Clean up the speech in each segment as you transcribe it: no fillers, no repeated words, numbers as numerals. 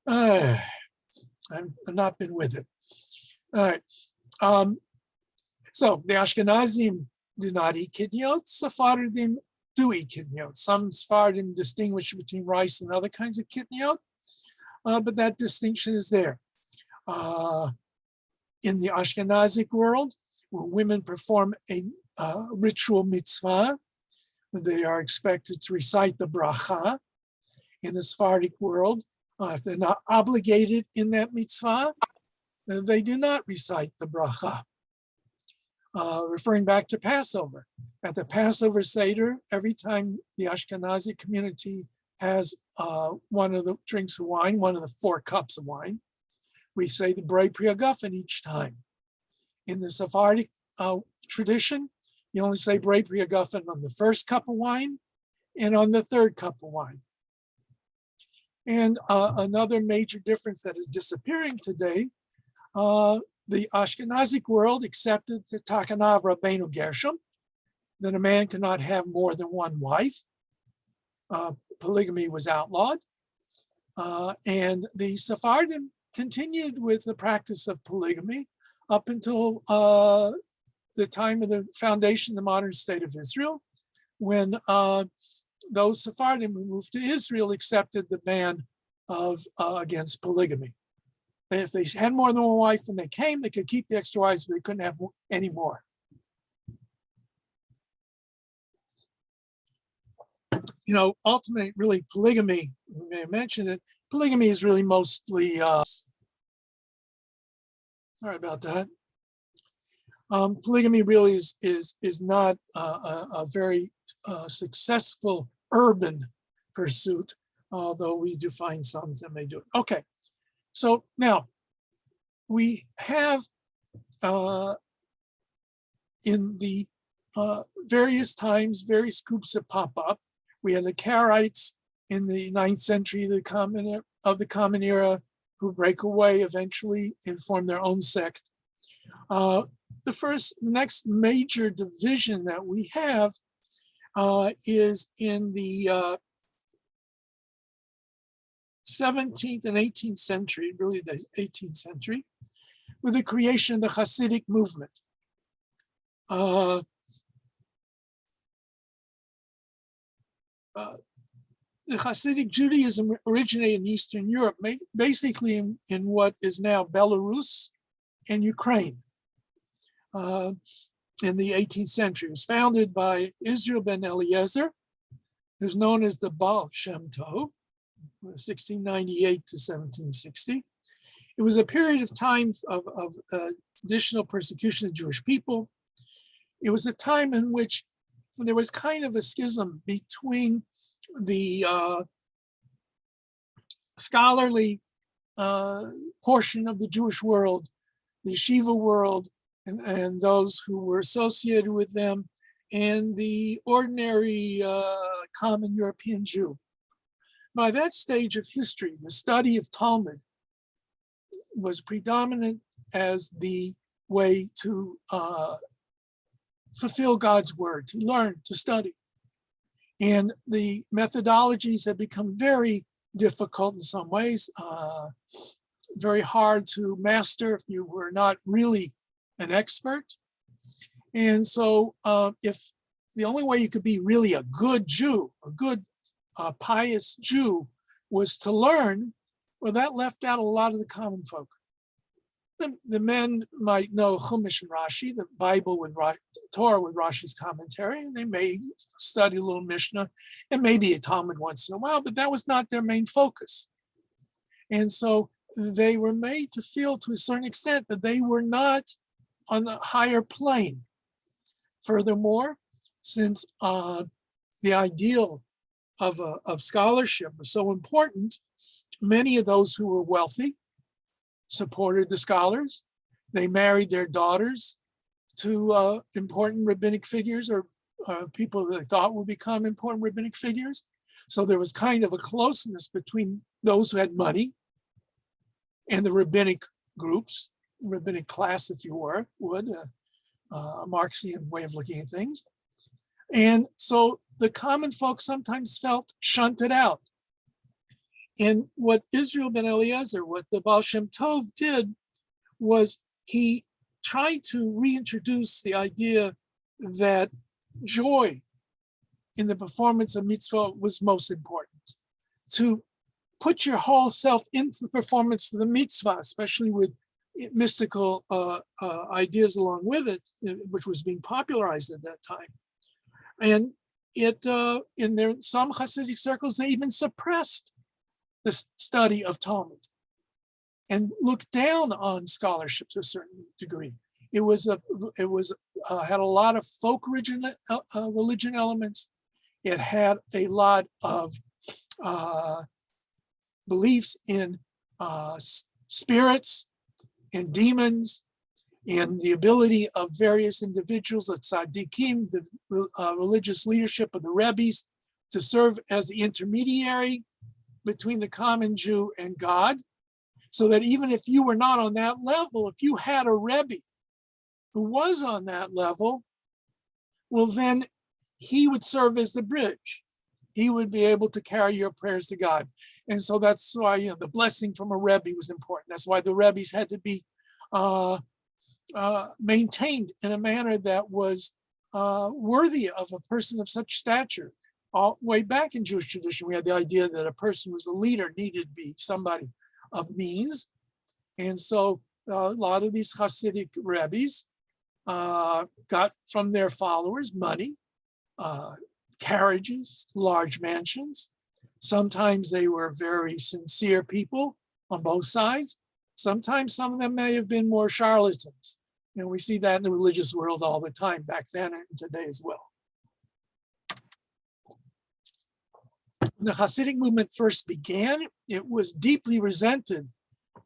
I've not been with it. All right. So the Ashkenazim do not eat kidneyot. Sephardim do eat kidneyot. Some Sephardim distinguish between rice and other kinds of kidneyot, but that distinction is there. In the Ashkenazic world, where women perform a ritual mitzvah, they are expected to recite the bracha. In the Sephardic world, if they're not obligated in that mitzvah, they do not recite the bracha. Referring back to Passover. At the Passover Seder, every time the Ashkenazi community has one of the drinks of wine, one of the 4 cups of wine, we say the Brei Pri Hagafen each time. In the Sephardic tradition, you only say Brei Pri Hagafen on the 1st cup of wine and on the 3rd cup of wine. And another major difference that is disappearing today, the Ashkenazic world accepted the Takana of Rabbeinu Gershom, that a man cannot have more than 1 wife. Polygamy was outlawed. And the Sephardim continued with the practice of polygamy up until the time of the foundation of the modern state of Israel, when those Sephardim who moved to Israel accepted the ban of against polygamy. And if they had more than 1 wife when they came, they could keep the extra wives, but they couldn't have any more. You know, ultimately, really, polygamy, we may have mentioned it, polygamy is really mostly, sorry about that. Polygamy really is not a very successful urban pursuit, although we do find some that may do it. Okay, so now we have in the various times, various groups that pop up. We had the Karaites in the 9th century of the Common Era, who break away eventually and form their own sect. The next major division that we have is in the 17th and 18th century, really the 18th century, with the creation of the Hasidic movement. The Hasidic Judaism originated in Eastern Europe, basically in what is now Belarus and Ukraine in the 18th century. It was founded by Israel ben Eliezer, who's known as the Baal Shem Tov, 1698 to 1760. It was a period of time of additional persecution of Jewish people. It was a time in which there was kind of a schism between the scholarly portion of the Jewish world, the yeshiva world, and those who were associated with them, and the ordinary common European Jew. By that stage of history, the study of Talmud was predominant as the way to fulfill God's word, to learn, to study. And the methodologies have become very difficult in some ways, very hard to master if you were not really an expert. And so if the only way you could be really a good Jew, a good pious Jew, was to learn, well, that left out a lot of the common folk. The men might know Chumash and Rashi, the Bible with Torah with Rashi's commentary, and they may study a little Mishnah and maybe a Talmud once in a while, but that was not their main focus. And so they were made to feel to a certain extent that they were not on a higher plane. Furthermore, since the ideal of scholarship was so important, many of those who were wealthy supported the scholars. They married their daughters to important rabbinic figures or people that they thought would become important rabbinic figures. So there was kind of a closeness between those who had money and the rabbinic groups, rabbinic class, if you would, a Marxian way of looking at things. And so the common folk sometimes felt shunted out. And what Israel ben Eliezer, what the Baal Shem Tov did, was he tried to reintroduce the idea that joy in the performance of mitzvah was most important. To put your whole self into the performance of the mitzvah, especially with mystical ideas along with it, which was being popularized at that time. And it, in some Hasidic circles, they even suppressed the study of Talmud and looked down on scholarship to a certain degree. It had a lot of folk religion elements. It had a lot of beliefs in spirits, in demons, in the ability of various individuals, the tzaddikim, the religious leadership of the rebbes, to serve as the intermediary between the common Jew and God, so that even if you were not on that level, if you had a rebbe who was on that level, well, then he would serve as the bridge. He would be able to carry your prayers to God. And so that's why, the blessing from a rebbe was important. That's why the rebbes had to be maintained in a manner that was worthy of a person of such stature. All way back in Jewish tradition, we had the idea that a person was a leader, needed to be somebody of means. And so a lot of these Hasidic rebbes got from their followers money, carriages, large mansions. Sometimes they were very sincere people on both sides. Sometimes some of them may have been more charlatans. We see that in the religious world all the time, back then and today as well. When the Hasidic movement first began, it was deeply resented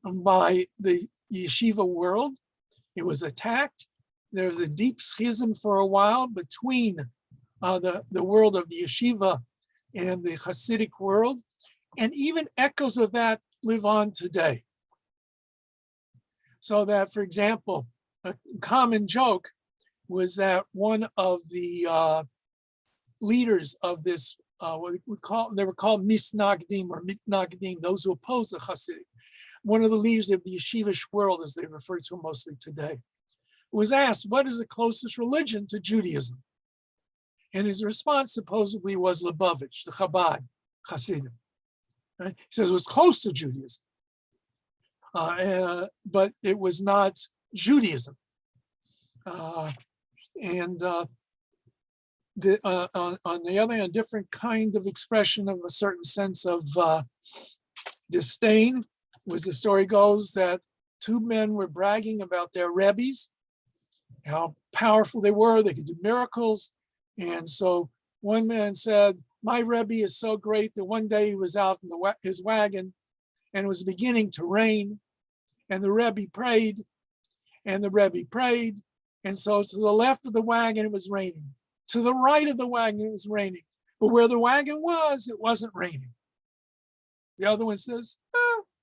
by the yeshiva world. It was attacked. There was a deep schism for a while between the world of the yeshiva and the Hasidic world. And even echoes of that live on today. So that, for example, a common joke was that one of the leaders of this, what they were called misnagdim or mitnagdim, those who oppose the Hasidic. One of the leaders of the yeshivish world, as they refer to mostly today, was asked, what is the closest religion to Judaism? And his response supposedly was Lubavitch, the Chabad Hasidim. Right? He says it was close to Judaism, but it was not Judaism. On the other hand, a different kind of expression of a certain sense of disdain was, the story goes, that two men were bragging about their rebbes, how powerful they were, they could do miracles. And so one man said, my rebbe is so great that one day he was out in his wagon and it was beginning to rain, and the rebbe prayed, and the rebbe prayed. And so to the left of the wagon, it was raining. To the right of the wagon, it was raining. But where the wagon was, it wasn't raining. The other one says,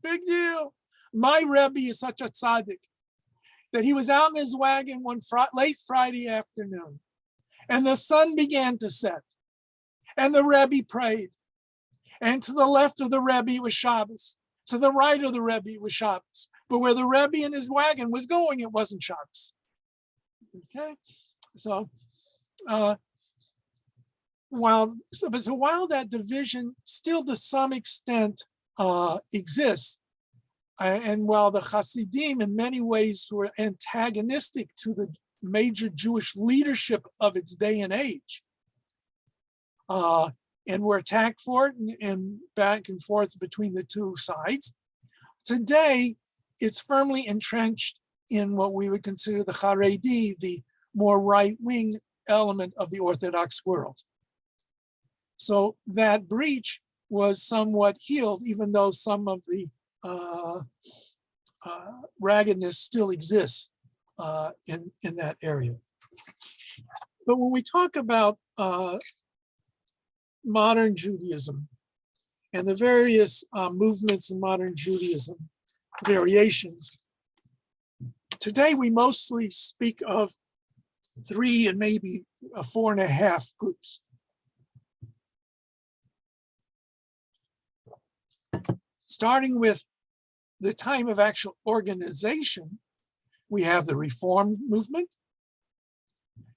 big deal. My rebbe is such a tzaddik that he was out in his wagon one late Friday afternoon, and the sun began to set, and the rebbe prayed. And to the left of the rebbe was Shabbos. To the right of the rebbe was Shabbos. But where the rebbe in his wagon was going, it wasn't Shabbos. Okay, so while that division still to some extent exists, and while the Hasidim in many ways were antagonistic to the major Jewish leadership of its day and age, and were attacked for it and back and forth between the two sides, today it's firmly entrenched in what we would consider the Haredi, the more right-wing element of the Orthodox world. So that breach was somewhat healed, even though some of the raggedness still exists in that area. But when we talk about modern Judaism and the various movements in modern Judaism, variations, today we mostly speak of 3 and maybe 4.5 groups. starting with the time of actual organization, we have the Reform movement,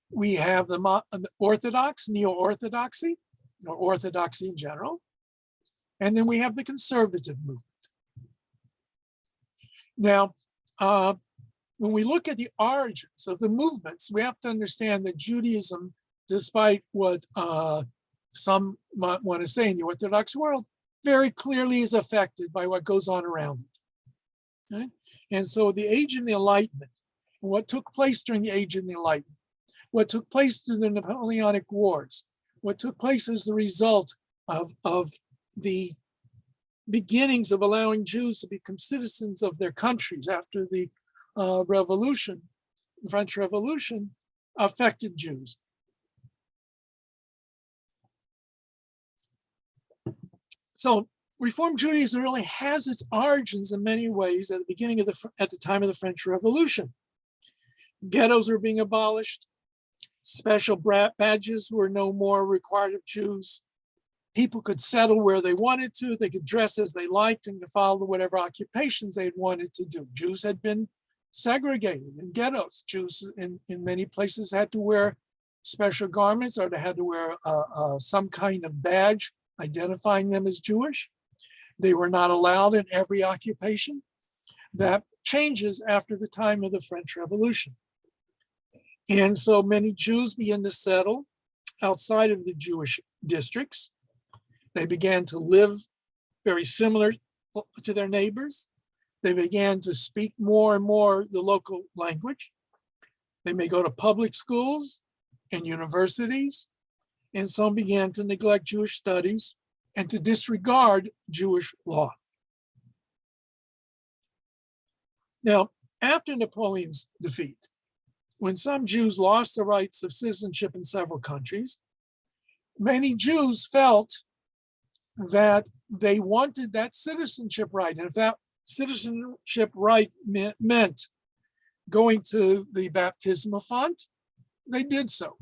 we have the Orthodox, Neo-Orthodoxy, or Orthodoxy in general, and then we have the conservative movement. Now, when we look at the origins of the movements, we have to understand that Judaism, despite what some might want to say in the Orthodox world, very clearly is affected by what goes on around it. Okay? And so the Age of the Enlightenment, and what took place during the Age of the Enlightenment, what took place during the Napoleonic Wars, what took place as the result of the beginnings of allowing Jews to become citizens of their countries after the revolution, the French Revolution, affected Jews. So Reform Judaism really has its origins in many ways at the beginning of at the time of the French Revolution. Ghettos were being abolished. Special badges were no more required of Jews. People could settle where they wanted to. They could dress as they liked and follow whatever occupations they wanted to do. Jews had been segregated in ghettos. Jews in many places had to wear special garments, or they had to wear some kind of badge identifying them as Jewish. They were not allowed in every occupation. That changes after the time of the French Revolution. And so many Jews began to settle outside of the Jewish districts. They began to live very similar to their neighbors. They began to speak more and more the local language. They may go to public schools and universities, and some began to neglect Jewish studies and to disregard Jewish law. Now, after Napoleon's defeat, when some Jews lost the rights of citizenship in several countries, many Jews felt that they wanted that citizenship right. And if that citizenship right meant going to the baptismal font, they did so.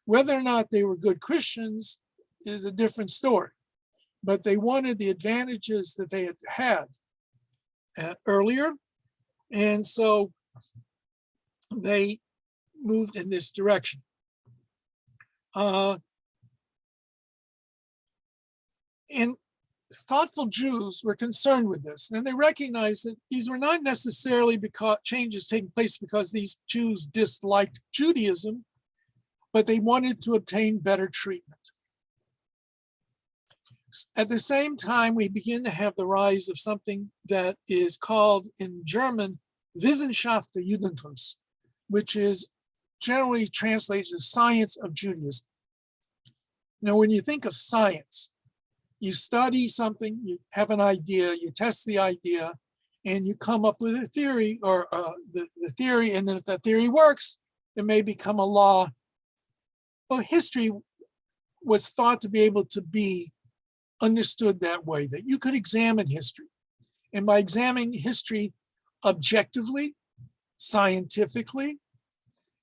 Whether or not they were good Christians is a different story. But they wanted the advantages that they had earlier. And so they moved in this direction. And thoughtful Jews were concerned with this, and they recognized that these were not necessarily because changes taking place because these Jews disliked Judaism, but they wanted to obtain better treatment. At the same time, we begin to have the rise of something that is called in German Wissenschaft des Judentums, which is generally translated as science of Judaism. Now, when you think of science, you study something, you have an idea, you test the idea, and you come up with a theory, or the theory, and then if that theory works, it may become a law. Well, history was thought to be able to be understood that way, that you could examine history. And by examining history objectively, scientifically,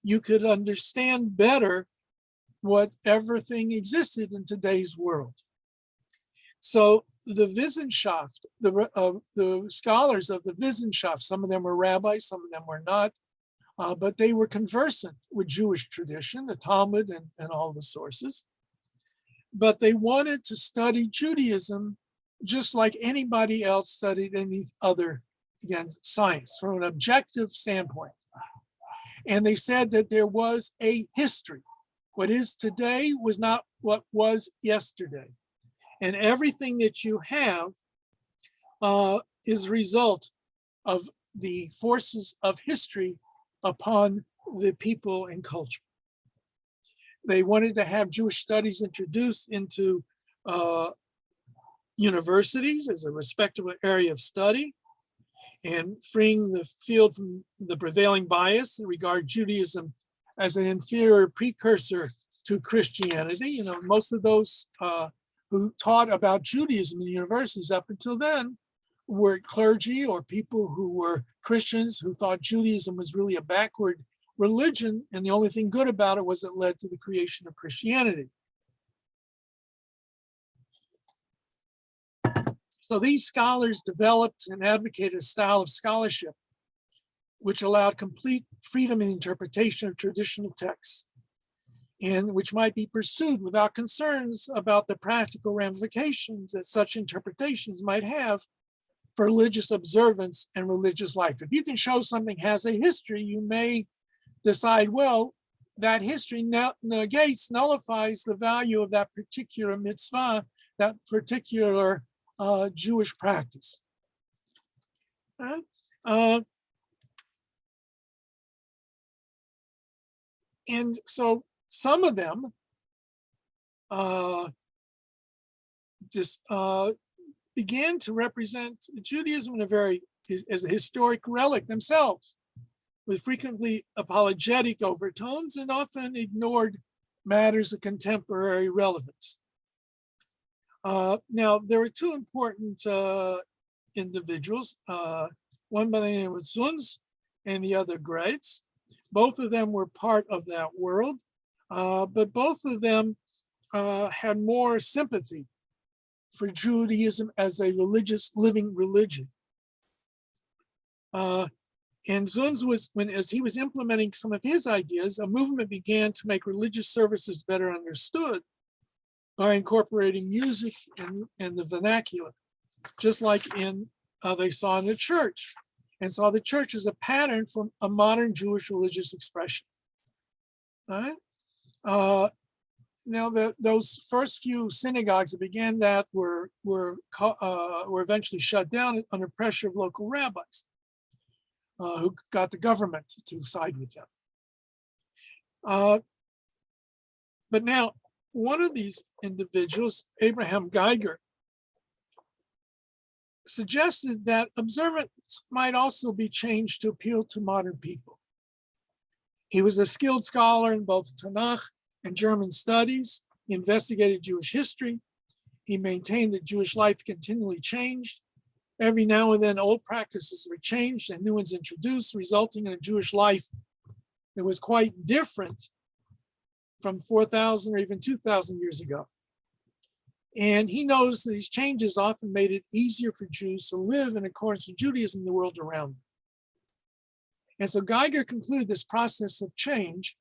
you could understand better what everything existed in today's world. So the Wissenschaft, the scholars of the Wissenschaft, some of them were rabbis, some of them were not, but they were conversant with Jewish tradition, the Talmud and all the sources. But they wanted to study Judaism just like anybody else studied any other, again, science from an objective standpoint. And they said that there was a history. What is today was not what was yesterday. And everything that you have is a result of the forces of history upon the people and culture. They wanted to have Jewish studies introduced into universities as a respectable area of study, and freeing the field from the prevailing bias and regard Judaism as an inferior precursor to Christianity. You know, most of those who taught about Judaism in universities up until then were clergy or people who were Christians who thought Judaism was really a backward religion, and the only thing good about it was it led to the creation of Christianity. So these scholars developed and advocated a style of scholarship which allowed complete freedom in interpretation of traditional texts, and which might be pursued without concerns about the practical ramifications that such interpretations might have for religious observance and religious life. If you can show something has a history, you may decide, well, that history nullifies the value of that particular mitzvah, that particular Jewish practice. And so some of them just began to represent Judaism in as a historic relic themselves, with frequently apologetic overtones and often ignored matters of contemporary relevance. Now, there were two important individuals, one by the name of Zunz and the other Greitz. Both of them were part of that world, but both of them had more sympathy for Judaism as a living religion. And Zunz as he was implementing some of his ideas, a movement began to make religious services better understood by incorporating music and the vernacular, just like they saw in the church, and saw the church as a pattern for a modern Jewish religious expression. All right? Now, those first few synagogues that began that were eventually shut down under pressure of local rabbis, who got the government to side with them. But now, one of these individuals, Abraham Geiger, suggested that observance might also be changed to appeal to modern people. He was a skilled scholar in both Tanakh and German studies. He investigated Jewish history. He maintained that Jewish life continually changed. Every now and then, old practices were changed and new ones introduced, resulting in a Jewish life that was quite different from 4,000 or even 2,000 years ago. And he knows that these changes often made it easier for Jews to live in accordance with Judaism in the world around them. And so Geiger concluded this process of change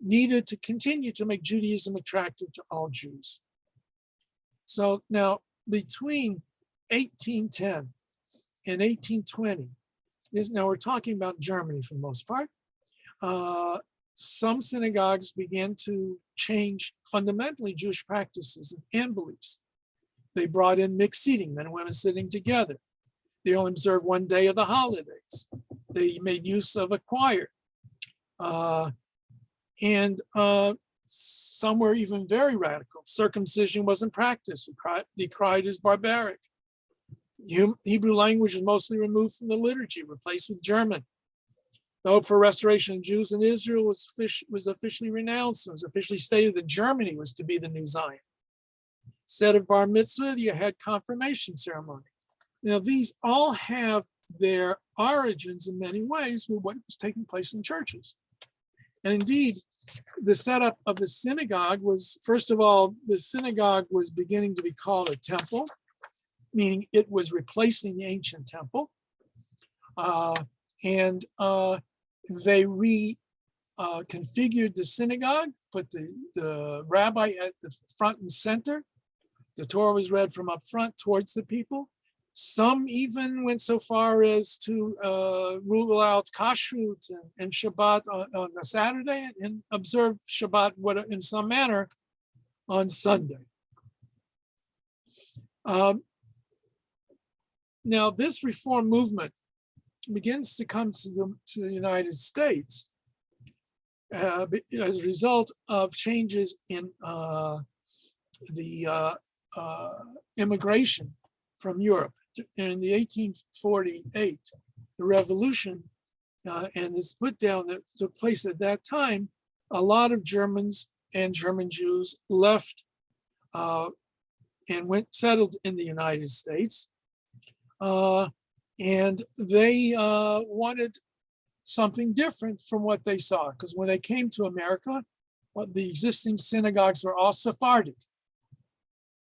needed to continue to make Judaism attractive to all Jews. So now, between 1810 and 1820, now we're talking about Germany for the most part, some synagogues began to change fundamentally Jewish practices and beliefs. They brought in mixed seating, men and women sitting together. They only observed one day of the holidays. They made use of a choir. And some were even very radical. Circumcision wasn't practiced, decried as barbaric. Hebrew language was mostly removed from the liturgy, replaced with German. The hope for restoration of Jews in Israel was officially renounced. It was officially stated that Germany was to be the new Zion. Instead of bar mitzvah, you had confirmation ceremony. Now, these all have their origins in many ways with what was taking place in churches. And indeed, the setup of the synagogue was, first of all, the synagogue was beginning to be called a temple, meaning it was replacing the ancient temple. They reconfigured the synagogue, put the rabbi at the front and center. The Torah was read from up front towards the people. Some even went so far as to rule out kashrut and Shabbat on the Saturday and observe Shabbat in some manner on Sunday. Now, this reform movement begins to come to the United States as a result of changes in the immigration from Europe. In the 1848, the revolution and this put down that took place at that time, a lot of Germans and German Jews left and settled in the United States. And they wanted something different from what they saw, because when they came to America, the existing synagogues were all Sephardic.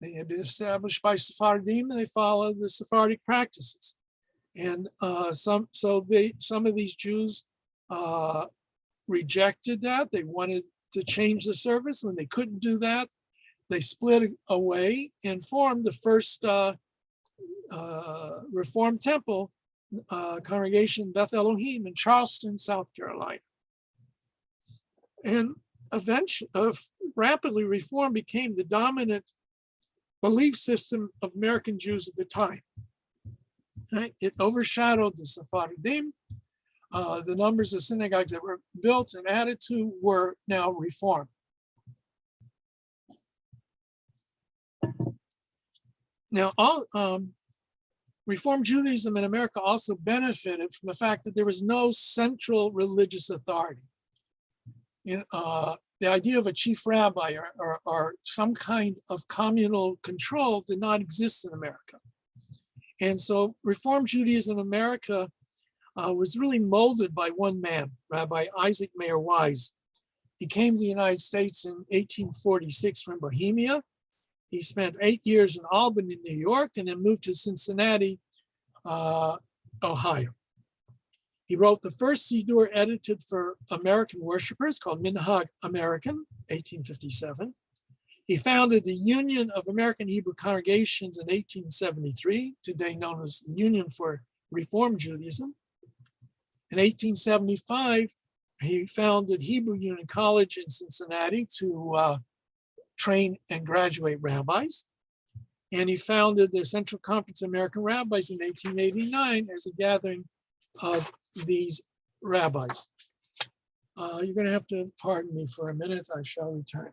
They had been established by Sephardim, and they followed the Sephardic practices. And some of these Jews rejected that. They wanted to change the service. When they couldn't do that, they split away and formed the first Reformed Temple congregation, Beth Elohim, in Charleston, South Carolina. And eventually, rapidly, Reform became the dominant belief system of American Jews at the time. Right? It overshadowed the Sephardim. The numbers of synagogues that were built and added to were now Reform. Now, Reform Judaism in America also benefited from the fact that there was no central religious authority. The idea of a chief rabbi or some kind of communal control did not exist in America. And so Reform Judaism in America was really molded by one man, Rabbi Isaac Mayer Wise. He came to the United States in 1846 from Bohemia. He spent 8 years in Albany, New York, and then moved to Cincinnati, Ohio. He wrote the first Siddur edited for American worshipers called Minhag American, 1857. He founded the Union of American Hebrew Congregations in 1873, today known as the Union for Reform Judaism. In 1875, he founded Hebrew Union College in Cincinnati to train and graduate rabbis. And he founded the Central Conference of American Rabbis in 1889 as a gathering of these rabbis. You're going to have to pardon me for a minute. I shall return.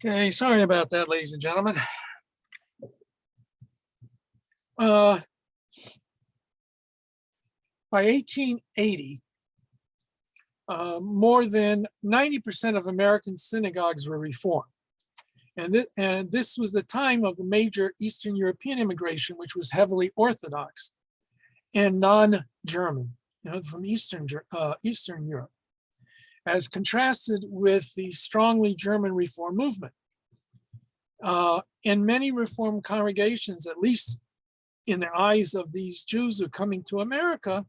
Okay, sorry about that, ladies and gentlemen. By 1880, more than 90% of American synagogues were reformed. And this was the time of the major Eastern European immigration, which was heavily Orthodox and non-German, from Eastern Europe, as contrasted with the strongly German Reform movement. And many Reformed congregations, at least in the eyes of these Jews who are coming to America,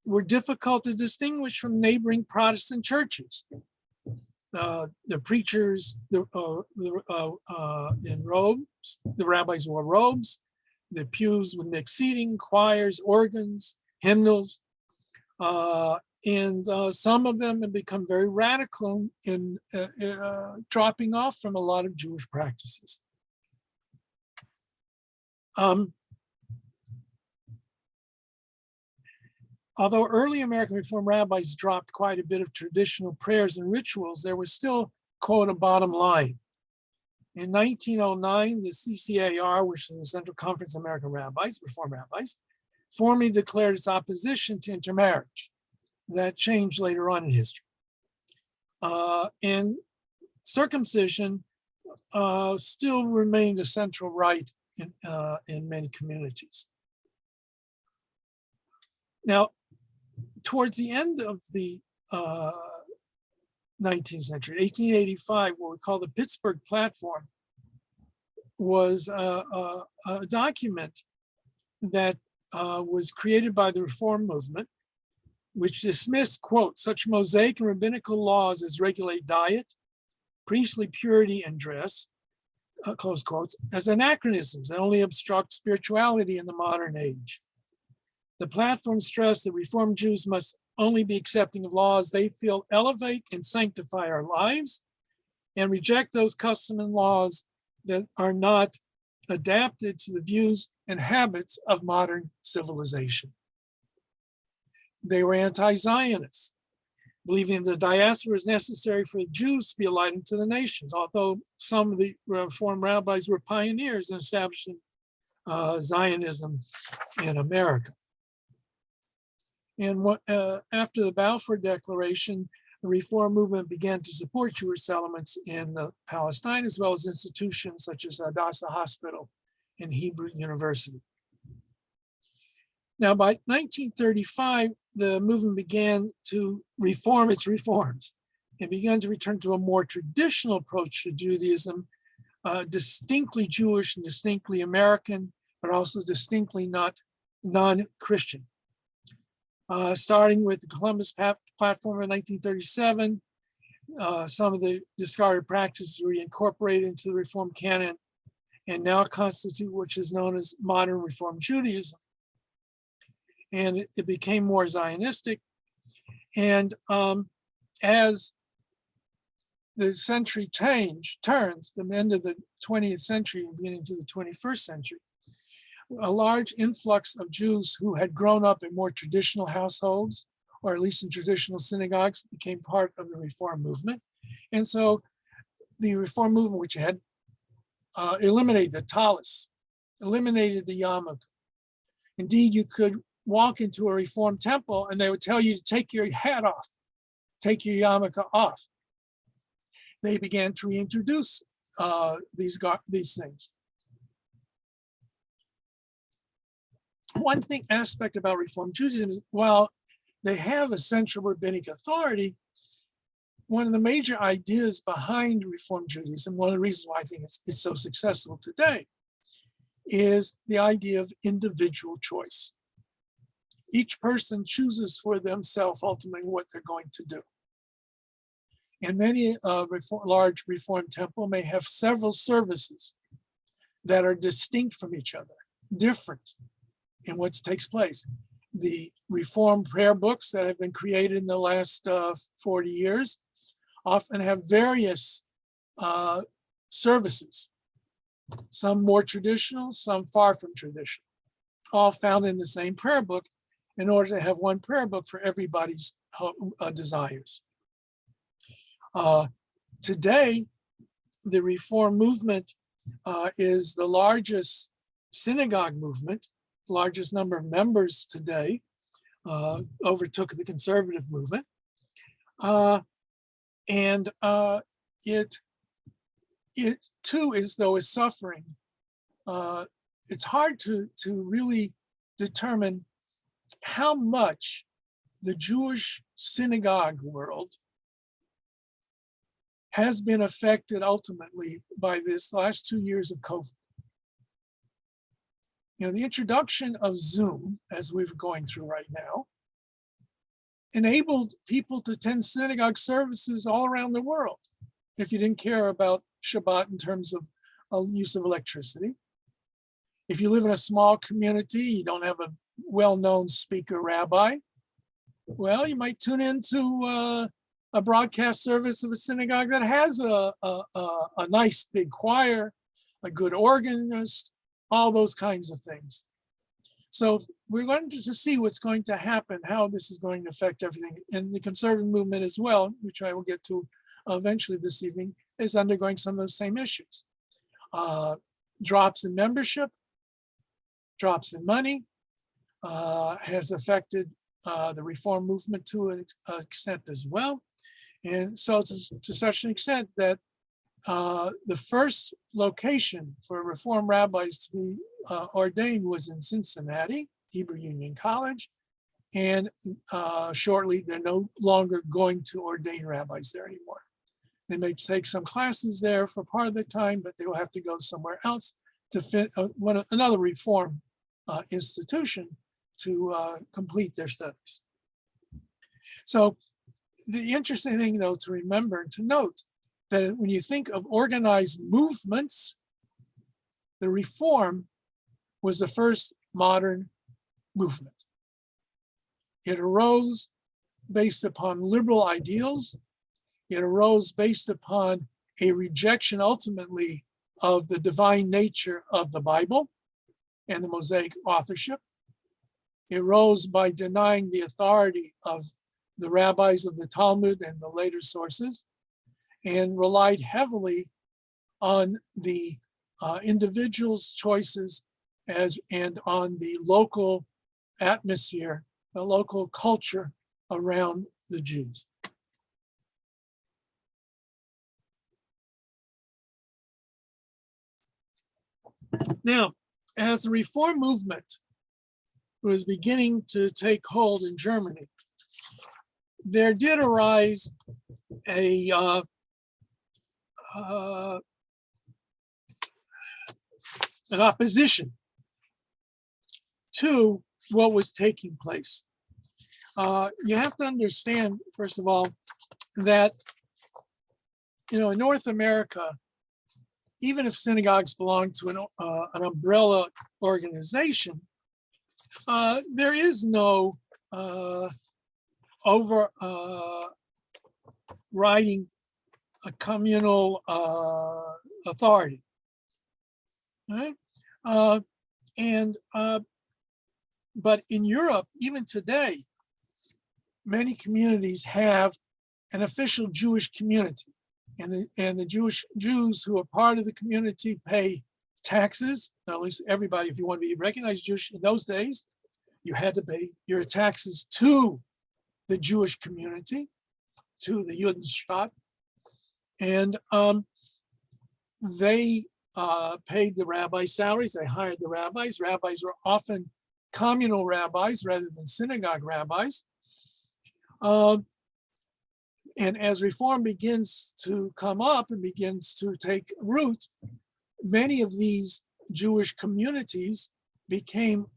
were difficult to distinguish from neighboring Protestant churches. The preachers in robes, the rabbis wore robes, the pews with mixed seating, choirs, organs, hymnals, and some of them have become very radical in dropping off from a lot of Jewish practices. Although early American Reform rabbis dropped quite a bit of traditional prayers and rituals, there was still, quote, a bottom line. In 1909, the CCAR, which is the Central Conference of American Rabbis, Reform Rabbis, formally declared its opposition to intermarriage. That changed later on in history. And circumcision still remained a central right in many communities. Now, towards the end of the 19th century, 1885, what we call the Pittsburgh Platform, was a document that was created by the Reform movement, which dismissed, quote, such Mosaic and rabbinical laws as regulate diet, priestly purity and dress, close quotes, as anachronisms that only obstruct spirituality in the modern age. The platform stressed that Reformed Jews must only be accepting of laws they feel elevate and sanctify our lives, and reject those customs and laws that are not adapted to the views and habits of modern civilization. They were anti-Zionists, believing the diaspora is necessary for the Jews to be a light unto the nations, although some of the Reform rabbis were pioneers in establishing Zionism in America. And after the Balfour Declaration, the Reform movement began to support Jewish settlements in Palestine, as well as institutions such as Hadassah Hospital and Hebrew University. Now, by 1935, the movement began to reform its reforms and began to return to a more traditional approach to Judaism, distinctly Jewish and distinctly American, but also distinctly non-Christian. Starting with the Columbus Platform in 1937, some of the discarded practices were incorporated into the Reform canon and now constitute what is known as modern Reform Judaism. And it became more Zionistic. And as the century turns, the end of the 20th century and beginning to the 21st century, a large influx of Jews who had grown up in more traditional households, or at least in traditional synagogues, became part of the Reform movement. And so the Reform movement, which had eliminated the tallis, eliminated the yarmulke. Indeed, you could walk into a Reform temple and they would tell you to take your hat off, take your yarmulke off. They began to reintroduce these things. One aspect about Reform Judaism is, while they have a central rabbinic authority, one of the major ideas behind Reform Judaism, one of the reasons why I think it's so successful today, is the idea of individual choice. Each person chooses for themselves ultimately what they're going to do. And many large Reform temple may have several services that are distinct from each other, different in what takes place. The Reform prayer books that have been created in the last 40 years often have various services, some more traditional, some far from traditional, all found in the same prayer book in order to have one prayer book for everybody's desires. Today, the Reform movement is the largest synagogue movement, largest number of members today, overtook the conservative movement. And it too is suffering. It's hard to really determine how much the Jewish synagogue world has been affected ultimately by this last 2 years of COVID. You know, the introduction of Zoom, as we're going through right now, enabled people to attend synagogue services all around the world. If you didn't care about Shabbat in terms of use of electricity. If you live in a small community, you don't have a well-known speaker rabbi, well, you might tune into a broadcast service of a synagogue that has a nice big choir, a good organist, all those kinds of things. So we're going to see what's going to happen, how this is going to affect everything. And the conservative movement as well, which I will get to eventually this evening, is undergoing some of those same issues. Drops in membership, drops in money, has affected the Reform movement to an extent as well. And so to such an extent that the first location for Reform rabbis to be ordained was in Cincinnati, Hebrew Union College. And shortly, they're no longer going to ordain rabbis there anymore. They may take some classes there for part of the time, but they will have to go somewhere else to fit another Reform institution to complete their studies. So the interesting thing, though, to remember and to note that when you think of organized movements, the Reform was the first modern movement. It arose based upon liberal ideals. It arose based upon a rejection ultimately of the divine nature of the Bible and the Mosaic authorship. It rose by denying the authority of the rabbis of the Talmud and the later sources, and relied heavily on the individual's choices and on the local atmosphere, the local culture around the Jews. Now, as the Reform movement was beginning to take hold in Germany, there did arise an opposition to what was taking place. You have to understand, first of all, that in North America, even if synagogues belong to an umbrella organization, there is no overriding a communal authority. Right? But in Europe, even today, many communities have an official Jewish community. And the Jews who are part of the community pay taxes. At least everybody, if you want to be recognized Jewish in those days, you had to pay your taxes to the Jewish community, to the Judenstaat. And they paid the rabbis' salaries. They hired the rabbis. Rabbis were often communal rabbis rather than synagogue rabbis. And as Reform begins to come up and begins to take root, many of these Jewish communities became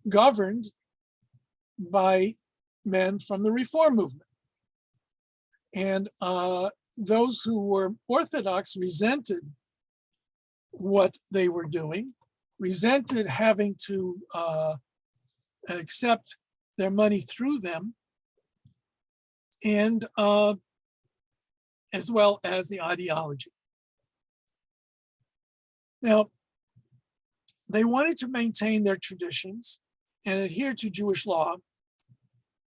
governed by men from the Reform movement. And those who were Orthodox resented what they were doing, resented having to accept their money through them, and as well as the ideology. Now, they wanted to maintain their traditions and adhere to Jewish law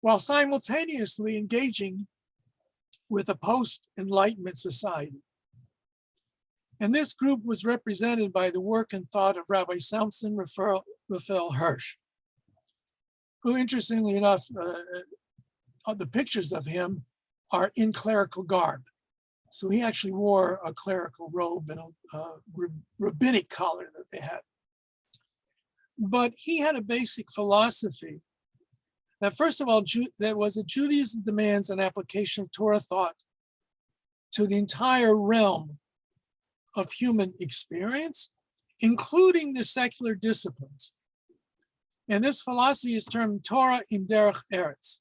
while simultaneously engaging with a post-Enlightenment society. And this group was represented by the work and thought of Rabbi Samson Raphael Hirsch, who, interestingly enough, the pictures of him are in clerical garb. So he actually wore a clerical robe and a rabbinic collar that they had. But he had a basic philosophy that, first of all, that was that Judaism demands an application of Torah thought to the entire realm of human experience, including the secular disciplines. And this philosophy is termed Torah im derech eretz.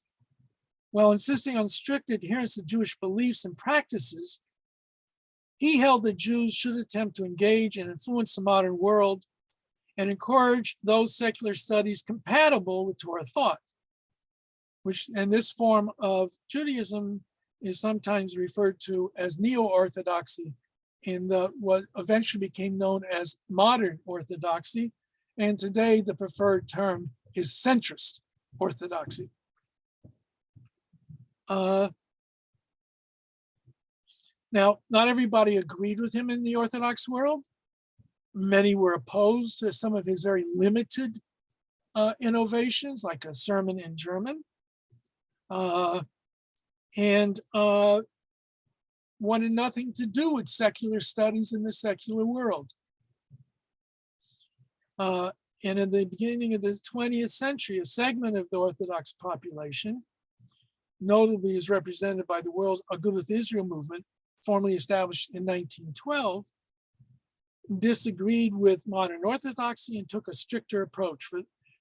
While insisting on strict adherence to Jewish beliefs and practices, he held that Jews should attempt to engage and influence the modern world and encourage those secular studies compatible with Torah thought, and this form of Judaism is sometimes referred to as neo-Orthodoxy in what eventually became known as modern Orthodoxy. And today the preferred term is centrist Orthodoxy. Now, not everybody agreed with him in the Orthodox world. Many were opposed to some of his very limited innovations, like a sermon in German, and wanted nothing to do with secular studies in the secular world. And in the beginning of the 20th century, a segment of the Orthodox population, notably as represented by the World Agudath Israel movement, formally established in 1912, disagreed with modern Orthodoxy and took a stricter approach.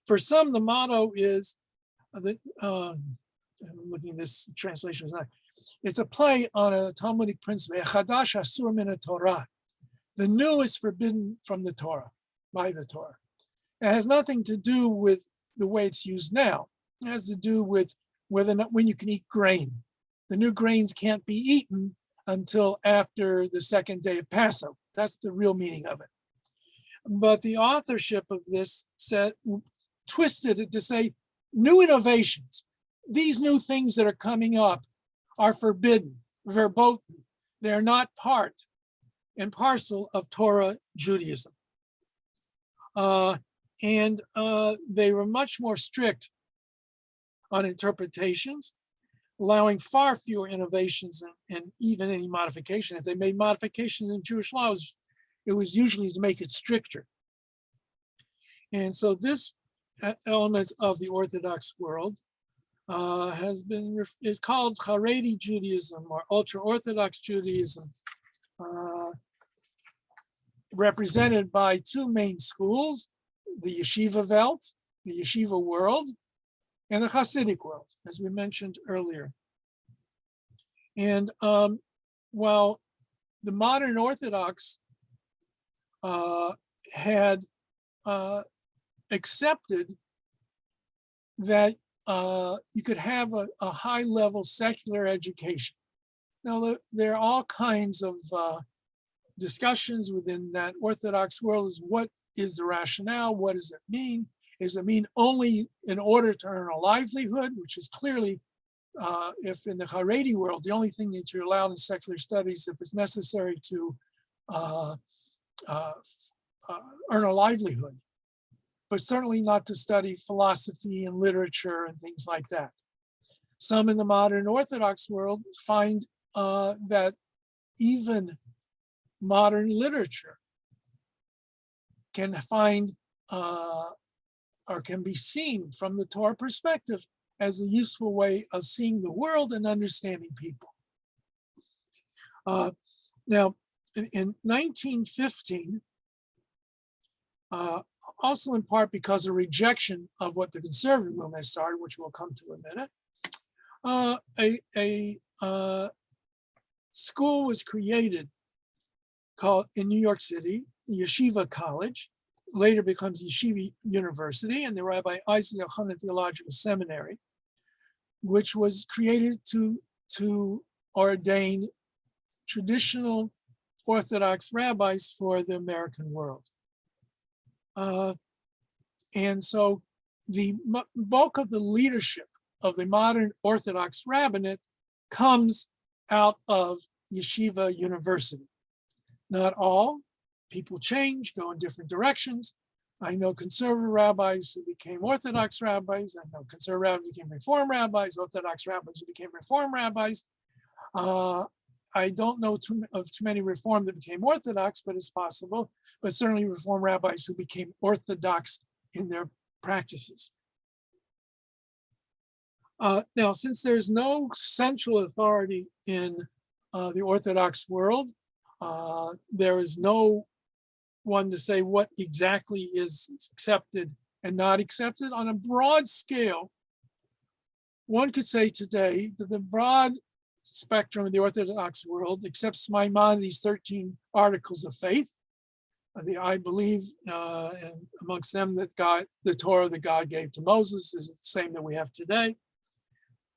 For some, the motto is that, I'm looking, this translation is not, it's a play on a Talmudic principle, Chadash asur min Torah. The new is forbidden from the Torah, by the Torah. It has nothing to do with the way it's used now. It has to do with whether or not when you can eat grain. The new grains can't be eaten until after the second day of Passover. That's the real meaning of it. But the authorship of this twisted it to say new innovations, these new things that are coming up are forbidden, verboten. They're not part and parcel of Torah Judaism. And they were much more strict on interpretations, allowing far fewer innovations and even any modification. If they made modifications in Jewish laws, it was usually to make it stricter. And so this element of the Orthodox world is called Haredi Judaism or ultra-Orthodox Judaism, represented by two main schools, the Yeshiva Welt, the Yeshiva world, and the Hasidic world, as we mentioned earlier. And while the modern Orthodox had accepted that you could have a high-level secular education. Now, there are all kinds of discussions within that Orthodox world is what is the rationale? What does it mean? Does it mean only in order to earn a livelihood, which is clearly, if in the Haredi world, the only thing that you're allowed in secular studies if it's necessary to earn a livelihood, but certainly not to study philosophy and literature and things like that. Some in the modern Orthodox world find that even modern literature can find or can be seen from the Torah perspective as a useful way of seeing the world and understanding people. Now, in 1915, also in part because of rejection of what the conservative movement started, which we'll come to in a minute, a school was created called in New York City, Yeshiva College, later becomes Yeshiva University, and the Rabbi Isaac Yochanan Theological Seminary, which was created to ordain traditional Orthodox rabbis for the American world. And so the bulk of the leadership of the modern Orthodox rabbinate comes out of Yeshiva University. Not all. People change, go in different directions. I know conservative rabbis who became Orthodox rabbis. I know conservative rabbis who became Reform rabbis, Orthodox rabbis who became Reform rabbis. I don't know too many Reform that became Orthodox, but it's possible. But certainly Reform rabbis who became Orthodox in their practices. Now, since there's no central authority in the Orthodox world, there is no one to say what exactly is accepted and not accepted. On a broad scale, one could say today that the broad spectrum of the Orthodox world accepts Maimonides' 13 articles of faith. I believe, and amongst them, that the Torah that God gave to Moses is the same that we have today,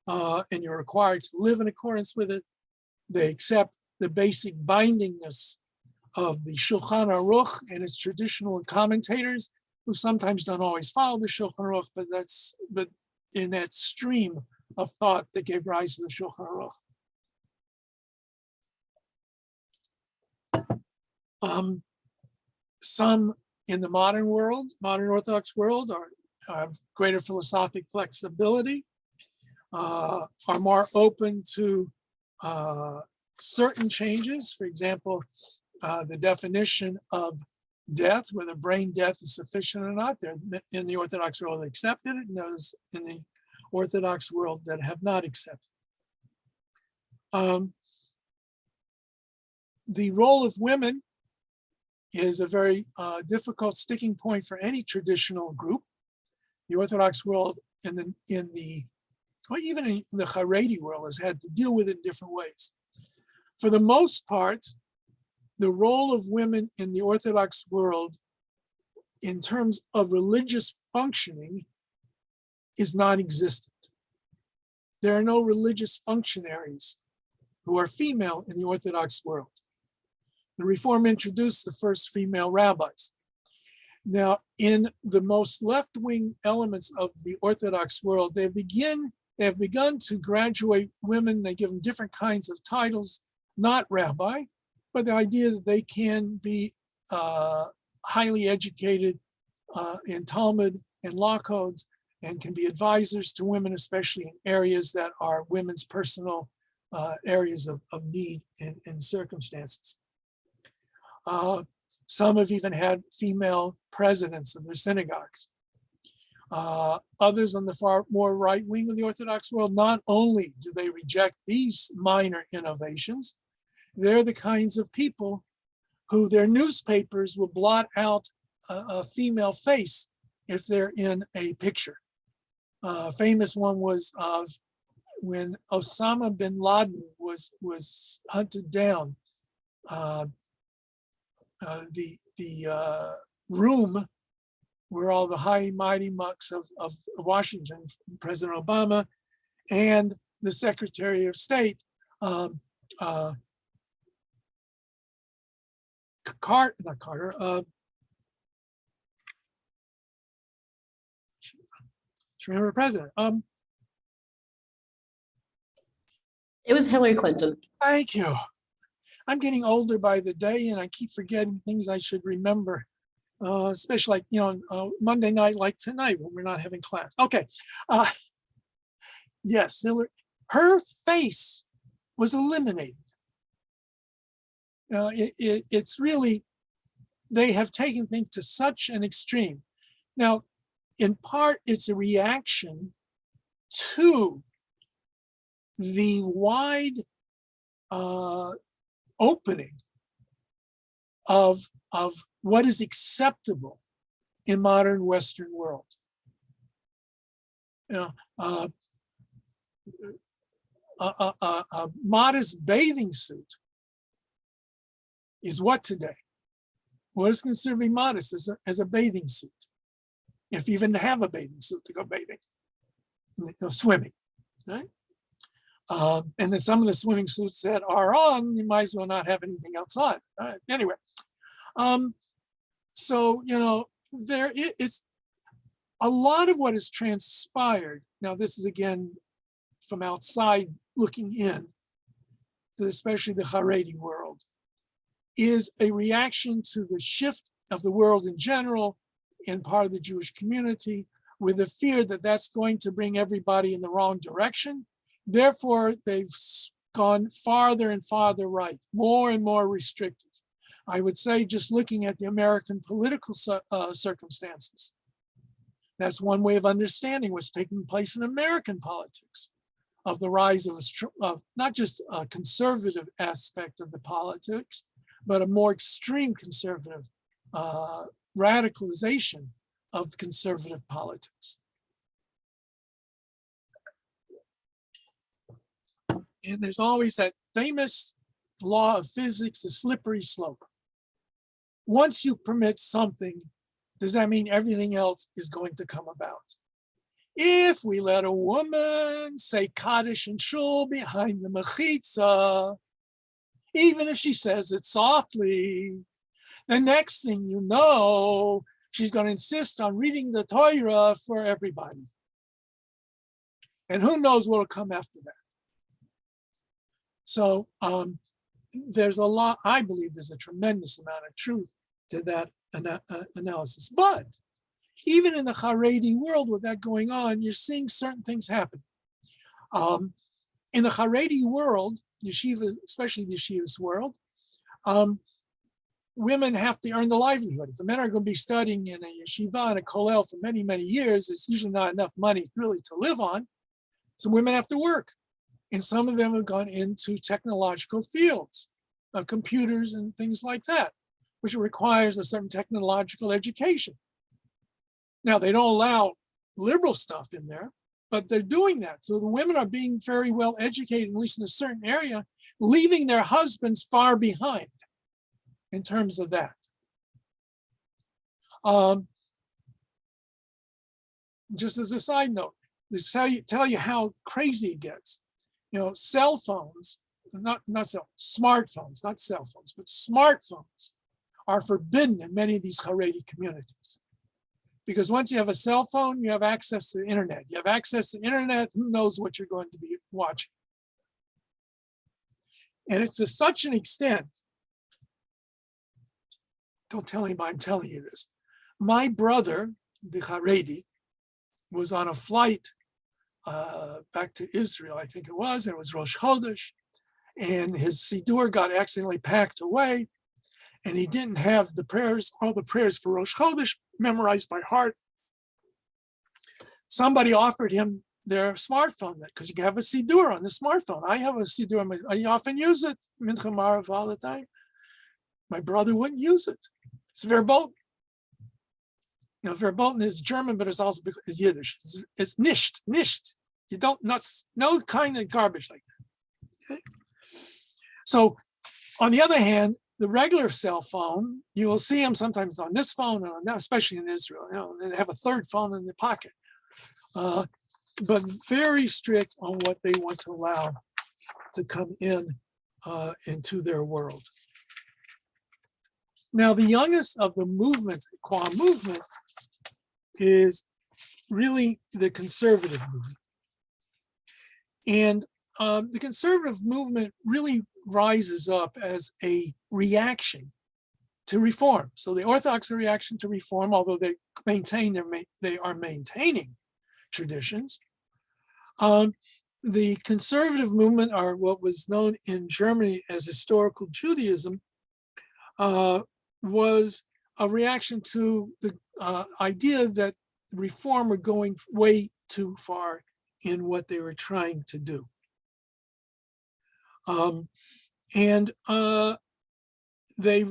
and you're required to live in accordance with it. They accept the basic bindingness of the Shulchan Aruch and its traditional commentators, who sometimes don't always follow the Shulchan Aruch, but in that stream of thought that gave rise to the Shulchan Aruch. Some in the modern world, modern Orthodox world, have greater philosophic flexibility, are more open to certain changes. For example, the definition of death, whether brain death is sufficient or not. They're in the Orthodox world that accepted it, and those in the Orthodox world that have not accepted it. The role of women is a very difficult sticking point for any traditional group. The Orthodox world even in the Haredi world has had to deal with it in different ways. For the most part, the role of women in the Orthodox world in terms of religious functioning is non-existent. There are no religious functionaries who are female in the Orthodox world. The Reform introduced the first female rabbis. Now, in the most left-wing elements of the Orthodox world, they have begun to graduate women. They give them different kinds of titles, not rabbi, but the idea that they can be highly educated in Talmud and law codes and can be advisors to women, especially in areas that are women's personal areas of need and circumstances. Some have even had female presidents of their synagogues. Others on the far more right wing of the Orthodox world, not only do they reject these minor innovations, they're the kinds of people who their newspapers will blot out a female face if they're in a picture. A famous one was when Osama bin Laden was hunted down. The room where all the high mighty mucks of Washington, President Obama, and the Secretary of State, remember president. It was Hillary Clinton. Thank you. I'm getting older by the day, and I keep forgetting things I should remember, especially like, Monday night like tonight when we're not having class. Okay. Yes, Hillary, her face was eliminated. It's really, they have taken things to such an extreme. Now, in part, it's a reaction to the wide opening of what is acceptable in modern Western world. A modest bathing suit is what today? What is considered to be modest as a bathing suit? If you even have a bathing suit to go bathing, swimming, right? And then some of the swimming suits that are on, you might as well not have anything else on. Right? Anyway, so, there is a lot of what has transpired. Now, this is again from outside looking in, to especially the Haredi world. is a reaction to the shift of the world in general and part of the Jewish community, with the fear that that's going to bring everybody in the wrong direction. Therefore, they've gone farther and farther right, more and more restrictive. I would say, just looking at the American political circumstances, that's one way of understanding what's taking place in American politics, of the rise of not just a conservative aspect of the politics, but a more extreme conservative radicalization of conservative politics. And there's always that famous law of physics, the slippery slope. Once you permit something, does that mean everything else is going to come about? If we let a woman say Kaddish and Shul behind the mechitza, even if she says it softly, the next thing you know, she's going to insist on reading the Torah for everybody. And who knows what will come after that. So there's a lot, I believe there's a tremendous amount of truth to that analysis. But even in the Haredi world with that going on, you're seeing certain things happen. In the Haredi world, yeshiva, especially the yeshiva's world, women have to earn the livelihood. If the men are going to be studying in a yeshiva and a kollel for many, many years, it's usually not enough money really to live on. So women have to work. And some of them have gone into technological fields, computers and things like that, which requires a certain technological education. Now, they don't allow liberal stuff in there, but they're doing that. So the women are being very well educated, at least in a certain area, leaving their husbands far behind in terms of that. Just as a side note, this tell you how crazy it gets. You know, cell phones, smartphones, not cell phones, but smartphones are forbidden in many of these Haredi communities. Because once you have a cell phone, you have access to the internet. You have access to the internet, who knows what you're going to be watching. And it's to such an extent, don't tell anybody I'm telling you this. My brother, the Haredi, was on a flight back to Israel, I think it was Rosh Chodesh, and his Siddur got accidentally packed away, and he didn't have the prayers, all the prayers for Rosh Chodesh memorized by heart. Somebody offered him their smartphone, because you can have a Siddur on the smartphone. I have a Siddur, I often use it, Mincha Marav all the time. My brother wouldn't use it. It's verboten. You know, verboten is German, but it's also is Yiddish. It's nicht. You don't, no kind of garbage like that. Okay? So, on the other hand, the regular cell phone, you will see them sometimes on this phone, and especially in Israel. You know, they have a third phone in their pocket, but very strict on what they want to allow to come into their world. Now, the youngest of the movements, the Qua movement, is really the conservative movement. And the conservative movement really rises up as a reaction to reform. So the Orthodox reaction to reform, although they are maintaining traditions. The conservative movement are what was known in Germany as historical Judaism, was a reaction to the idea that reform were going way too far in what they were trying to do. They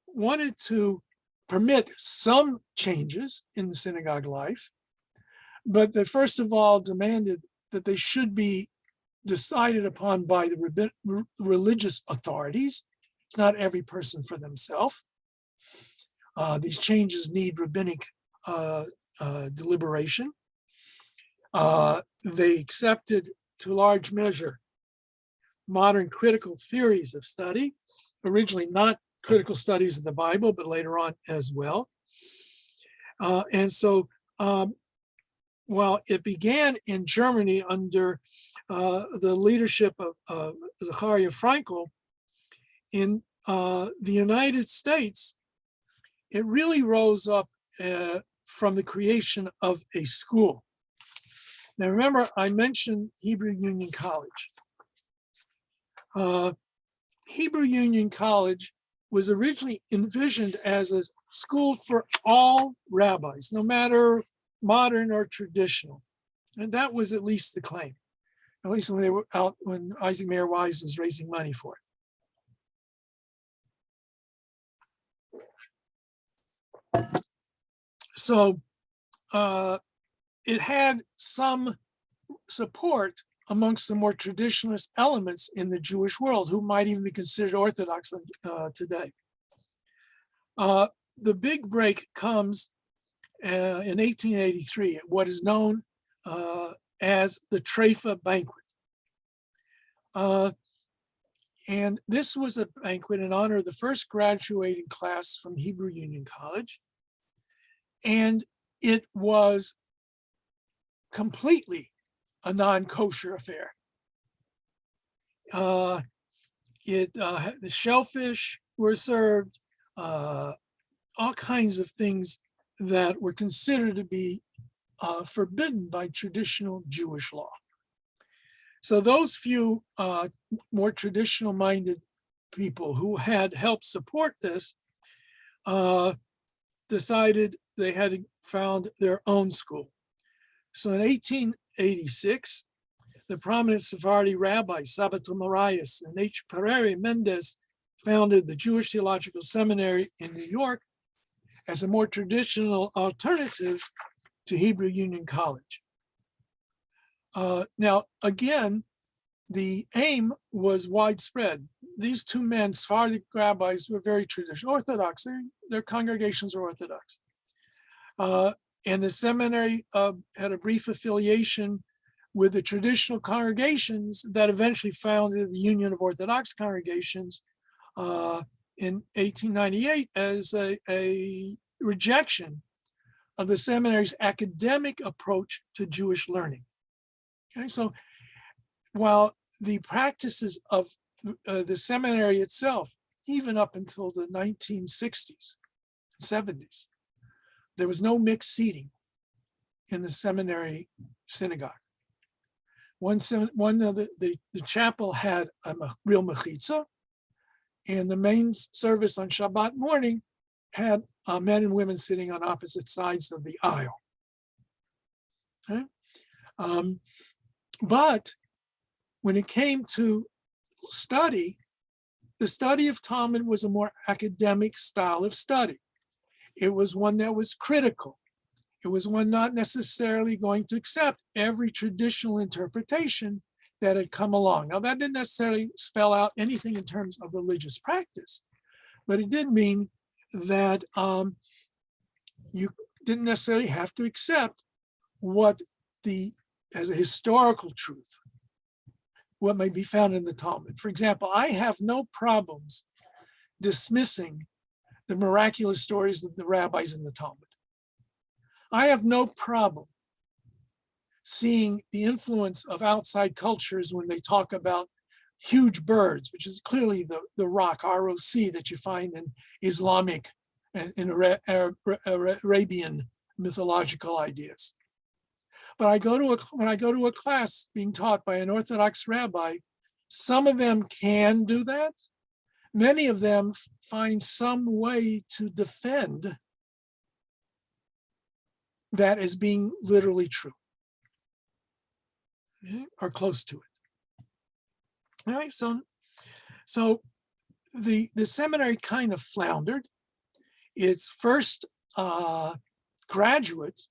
wanted to permit some changes in the synagogue life, but they first of all demanded that they should be decided upon by the religious authorities. It's not every person for themselves. These changes need rabbinic deliberation. They accepted, to a large measure, modern critical theories of study, originally not critical studies of the Bible, but later on as well. And so while it began in Germany under the leadership of Zachariah Frankel, in the United States, it really rose up from the creation of a school. Now, remember, I mentioned Hebrew Union College. Hebrew Union College was originally envisioned as a school for all rabbis, no matter modern or traditional. And that was at least the claim, at least when they were out, when Isaac Mayer Wise was raising money for it. So it had some support amongst the more traditionalist elements in the Jewish world, who might even be considered Orthodox today. The big break comes in 1883 at what is known as the Trefa Banquet. And this was a banquet in honor of the first graduating class from Hebrew Union College. And it was completely a non-kosher affair. The shellfish were served, all kinds of things that were considered to be forbidden by traditional Jewish law. So those few more traditional-minded people who had helped support this decided they had found their own school. So in 1886, the prominent Sephardi rabbis Sabato Marias and H. Pereira Mendez founded the Jewish Theological Seminary in New York as a more traditional alternative to Hebrew Union College. Now, again, the aim was widespread. These two men, Sephardic rabbis, were very traditional, Orthodox. Their congregations were Orthodox. And the seminary had a brief affiliation with the traditional congregations that eventually founded the Union of Orthodox Congregations in 1898 as a rejection of the seminary's academic approach to Jewish learning. Okay, so while the practices of the seminary itself, even up until the 1960s, 70s, there was no mixed seating in the seminary synagogue. The chapel had a real mechitza, and the main service on Shabbat morning had men and women sitting on opposite sides of the aisle. Okay? But when it came to study, the study of Talmud was a more academic style of study. It was one that was critical. It was one not necessarily going to accept every traditional interpretation that had come along. Now, that didn't necessarily spell out anything in terms of religious practice, but it did mean that you didn't necessarily have to accept what as a historical truth, what may be found in the Talmud. For example, I have no problems dismissing the miraculous stories of the rabbis in the Talmud. I have no problem seeing the influence of outside cultures when they talk about huge birds, which is clearly the rock, ROC, that you find in Islamic and in Arabian mythological ideas. But when I go to a class being taught by an Orthodox rabbi, some of them can do that. Many of them find some way to defend that as being literally true, or close to it. All right, so the seminary kind of floundered. Its first graduate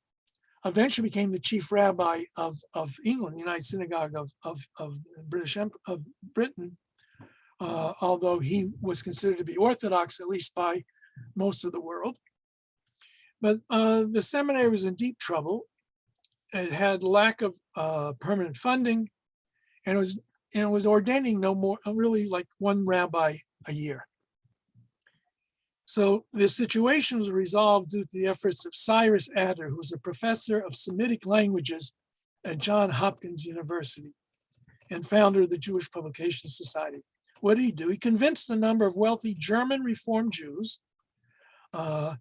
eventually became the chief rabbi of England, the United Synagogue of Britain, although he was considered to be Orthodox, at least by most of the world. But the seminary was in deep trouble. It had lack of permanent funding, and it was ordaining no more, really like one rabbi a year. So the situation was resolved due to the efforts of Cyrus Adler, who was a professor of Semitic languages at Johns Hopkins University and founder of the Jewish Publication Society. What did he do? He convinced a number of wealthy German Reform Jews. Some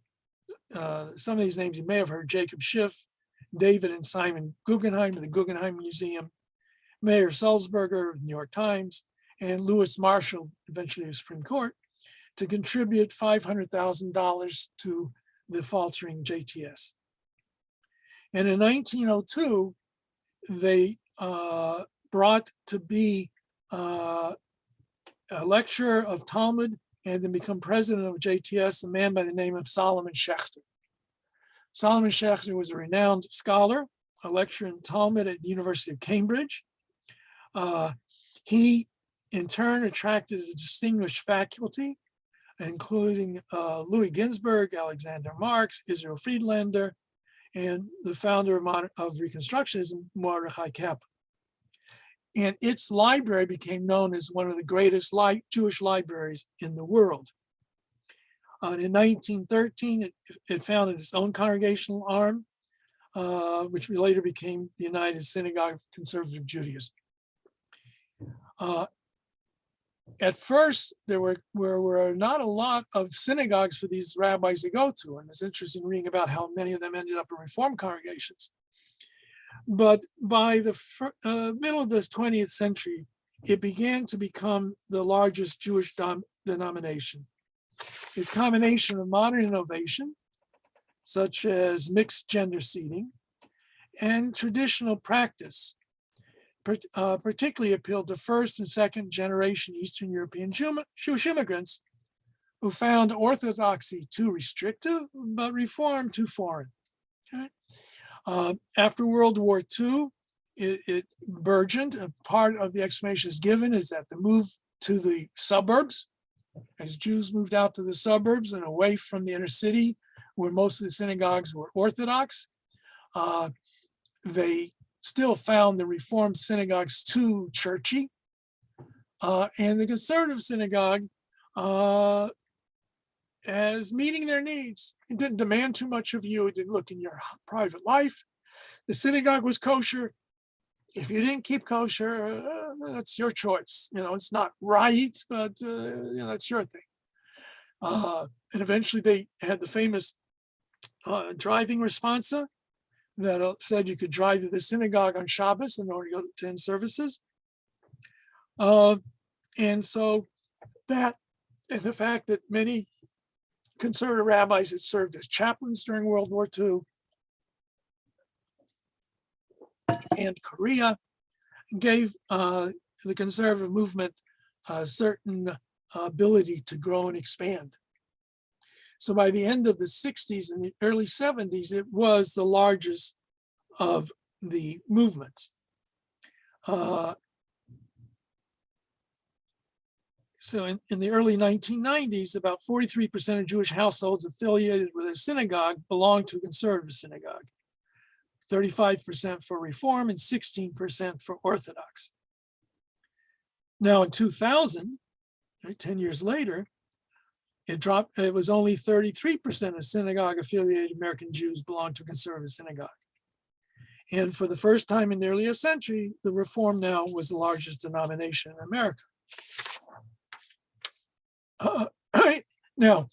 of these names you may have heard: Jacob Schiff, David and Simon Guggenheim of the Guggenheim Museum, Mayer Sulzberger of the New York Times, and Lewis Marshall, eventually the Supreme Court, to contribute $500,000 to the faltering JTS. And in 1902, they brought to be a lecturer of Talmud and then become president of JTS, a man by the name of Solomon Schechter. Solomon Schechter was a renowned scholar, a lecturer in Talmud at the University of Cambridge. He, in turn, attracted a distinguished faculty, including Louis Ginsburg, Alexander Marx, Israel Friedlander, and the founder of Reconstructionism, Mordechai Kaplan. And its library became known as one of the greatest Jewish libraries in the world. In 1913, it founded its own congregational arm, which later became the United Synagogue of Conservative Judaism. At first, there were not a lot of synagogues for these rabbis to go to, and it's interesting reading about how many of them ended up in Reform congregations. But by the middle of the 20th century, it began to become the largest Jewish denomination. Its combination of modern innovation, such as mixed gender seating, and traditional practice, particularly appealed to first and second generation Eastern European Jewish immigrants who found orthodoxy too restrictive, but reform too foreign. Okay? After World War II, it burgeoned. A part of the explanation is given is that the move to the suburbs, as Jews moved out to the suburbs and away from the inner city, where most of the synagogues were Orthodox, they still found the Reformed synagogues too churchy. And the conservative synagogue, as meeting their needs, it didn't demand too much of you. It didn't look in your private life. The synagogue was kosher. If you didn't keep kosher, that's your choice. You know, it's not right, but that's your thing. And eventually they had the famous driving responsa that said you could drive to the synagogue on Shabbos in order to go to 10 services. And so that, and the fact that many conservative rabbis had served as chaplains during World War II and Korea gave the conservative movement a certain ability to grow and expand. So by the end of the 60s and the early 70s, it was the largest of the movements. So in the early 1990s, about 43% of Jewish households affiliated with a synagogue belonged to a conservative synagogue, 35% for Reform and 16% for Orthodox. Now in 2000, 10 years later, it dropped. It was only 33% of synagogue-affiliated American Jews belonged to a conservative synagogue. And for the first time in nearly a century, the Reform now was the largest denomination in America. Now,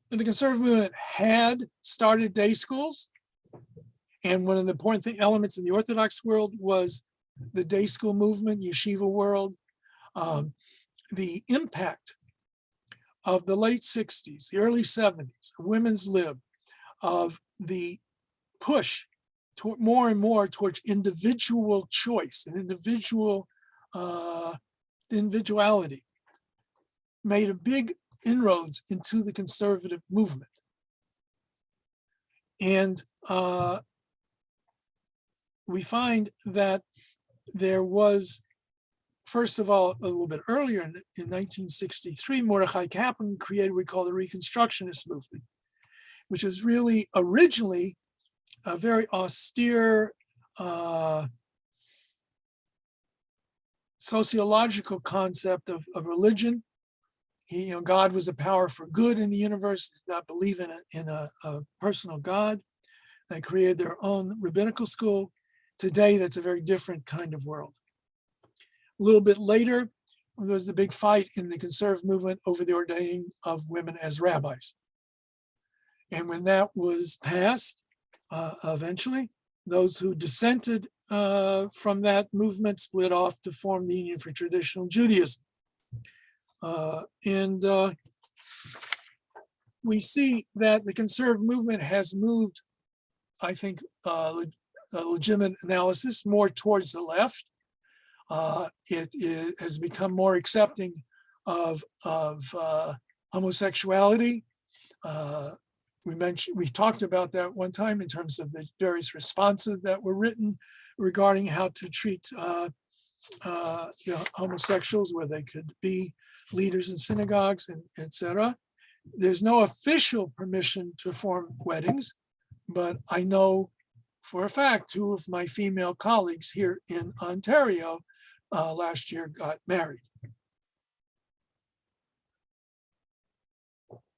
the conservative movement had started day schools, and one of the important elements in the Orthodox world was the day school movement, yeshiva world. The impact of the late 60s, the early 70s, women's lib, of the push toward more and more towards individual choice and individuality made a big inroads into the conservative movement. And we find that there was, first of all, a little bit earlier in 1963, Mordechai Kaplan created what we call the Reconstructionist Movement, which is really originally a very austere sociological concept of religion. God was a power for good in the universe, did not believe in a personal God. They created their own rabbinical school. Today, that's a very different kind of world. A little bit later, there was the big fight in the conservative movement over the ordaining of women as rabbis. And when that was passed, eventually, those who dissented from that movement split off to form the Union for Traditional Judaism. We see that the conservative movement has moved, I think, a legitimate analysis, more towards the left. It has become more accepting of homosexuality. We talked about that one time in terms of the various responses that were written regarding how to treat homosexuals, where they could be leaders in synagogues, and etc. There's no official permission to form weddings, but I know for a fact 2 of my female colleagues here in Ontario last year got married.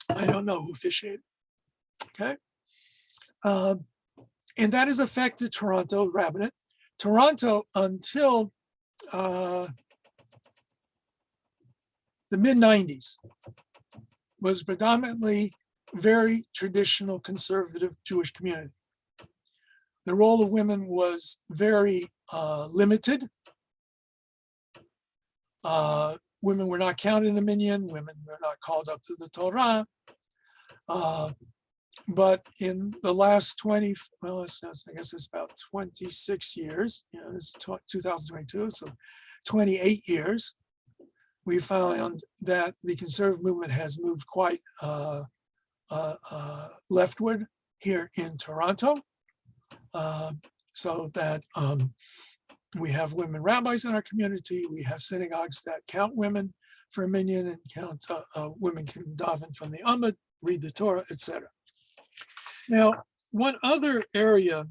I don't know who officiated. Okay. And that has affected Toronto rabbinate. Toronto, until the mid-90s, was predominantly very traditional conservative Jewish community. The role of women was very limited. Women were not counted in the minyan. Women were not called up to the Torah. But in the last 20, well, I guess it's about 26 years, it's 2022, so 28 years, we found that the conservative movement has moved quite leftward here in Toronto, so that we have women rabbis in our community. We have synagogues that count women for a minyan and count women can daven from the Amud, read the Torah, etc. Now, one other area,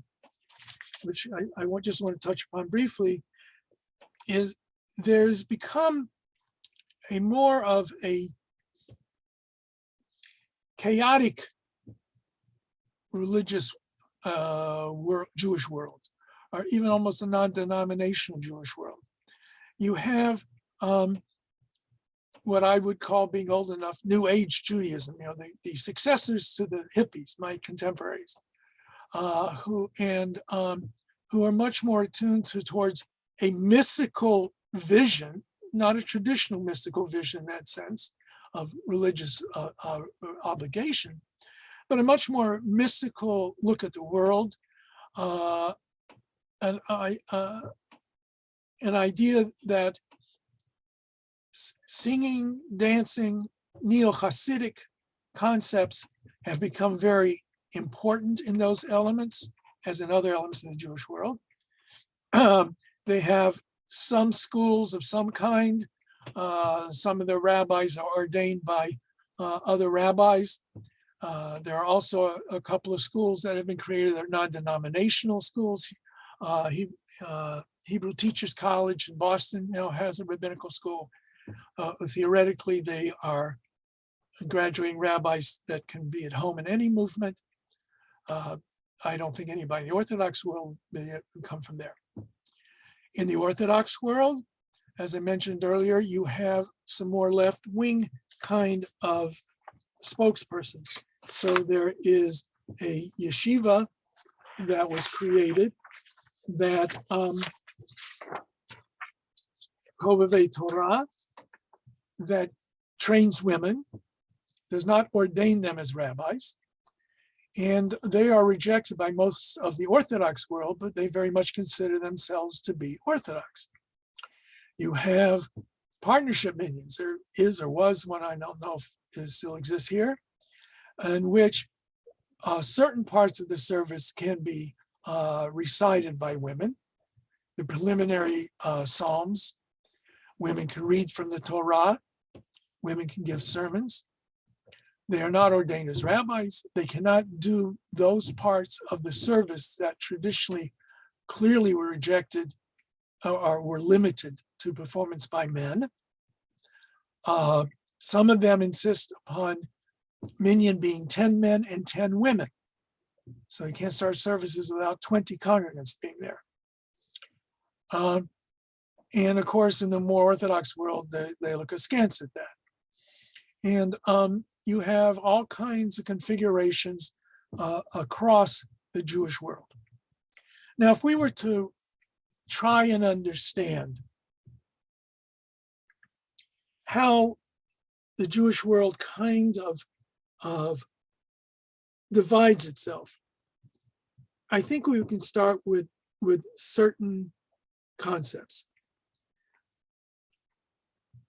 which I just want to touch upon briefly, is there's become a more of a chaotic religious Jewish world, or even almost a non-denominational Jewish world. You have what I would call, being old enough, New Age Judaism, the successors to the hippies, my contemporaries, who are much more attuned towards a mystical vision, not a traditional mystical vision in that sense of religious obligation, but a much more mystical look at the world, an idea that singing, dancing, neo-Hasidic concepts have become very important in those elements, as in other elements in the Jewish world. They have some schools of some kind. Some of the rabbis are ordained by other rabbis. There are also a couple of schools that have been created that are non-denominational schools. Hebrew Teachers College in Boston now has a rabbinical school. Theoretically, they are graduating rabbis that can be at home in any movement. I don't think anybody in the Orthodox world will come from there. In the Orthodox world, as I mentioned earlier, you have some more left-wing kind of spokespersons. So there is a yeshiva that was created that Kovevei Torah, that trains women, does not ordain them as rabbis, and they are rejected by most of the Orthodox world, but they very much consider themselves to be Orthodox. You have partnership minyans. There is or was one, I don't know if it still exists here, in which certain parts of the service can be recited by women. The preliminary psalms, women can read from the Torah, women can give sermons. They are not ordained as rabbis. They cannot do those parts of the service that traditionally clearly were rejected or were limited to performance by men. Some of them insist upon minyan being 10 men and 10 women. So you can't start services without 20 congregants being there. And of course, in the more Orthodox world, they look askance at that. And you have all kinds of configurations across the Jewish world. Now, if we were to try and understand how the Jewish world kind of divides itself, I think we can start with certain concepts.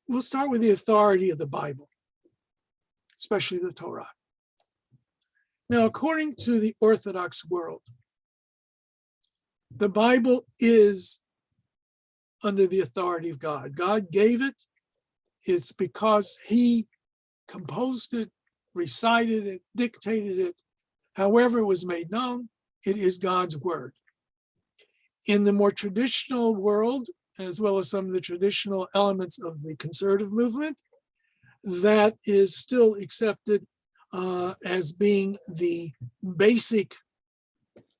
We'll start with the authority of the Bible, especially the Torah. Now, according to the Orthodox world, the Bible is under the authority of God. God gave it. It's because he composed it, recited it, dictated it, however it was made known, it is God's word. In the more traditional world, as well as some of the traditional elements of the conservative movement, that is still accepted as being the basic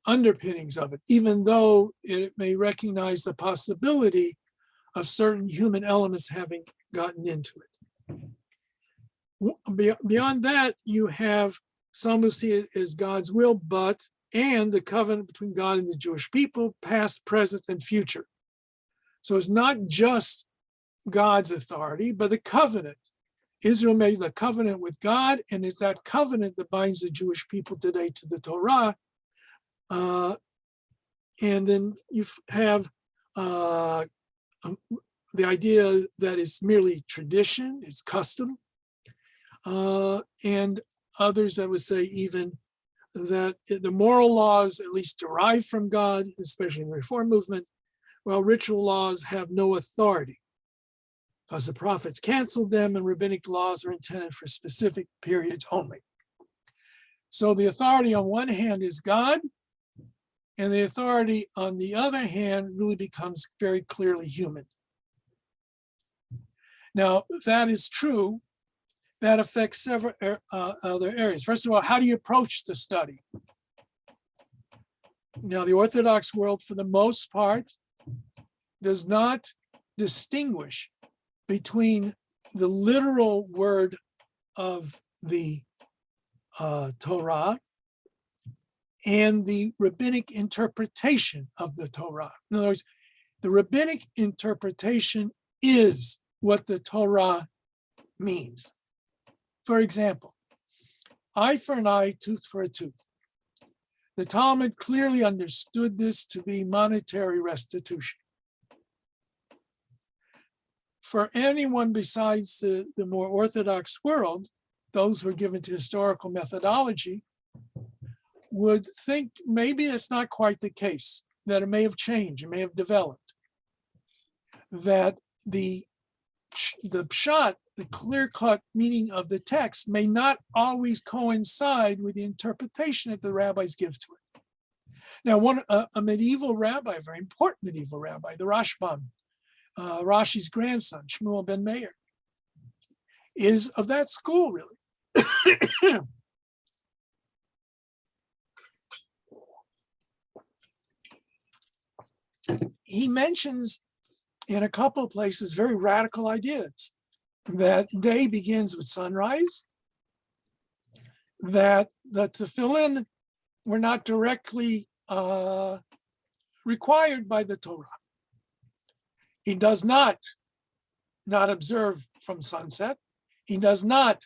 underpinnings of it, even though it may recognize the possibility of certain human elements having gotten into it. Beyond that, you have some who see it as God's will, and the covenant between God and the Jewish people, past, present, and future. So it's not just God's authority, but the covenant. Israel made a covenant with God, and it's that covenant that binds the Jewish people today to the Torah. And then you have the idea that it's merely tradition, it's custom, and others that would say even that the moral laws at least derive from God, especially in the Reform movement, while ritual laws have no authority because the prophets canceled them and rabbinic laws are intended for specific periods only. So the authority on one hand is God, and the authority on the other hand really becomes very clearly human. Now, that is true. That affects several other areas. First of all, how do you approach the study? Now, the Orthodox world, for the most part, does not distinguish between the literal word of the Torah and the rabbinic interpretation of the Torah. In other words, the rabbinic interpretation is what the Torah means. For example, eye for an eye, tooth for a tooth. The Talmud clearly understood this to be monetary restitution. For anyone besides the more Orthodox world, those who are given to historical methodology would think maybe it's not quite the case, that it may have changed, it may have developed, that the pshat, the clear-cut meaning of the text, may not always coincide with the interpretation that the rabbis give to it. Now, a medieval rabbi, a very important medieval rabbi, the Rashbam, Rashi's grandson, Shmuel ben Meir, is of that school, really. He mentions in a couple of places very radical ideas, that day begins with sunrise, that the tefillin were not directly required by the Torah. He does not observe from sunset. He does not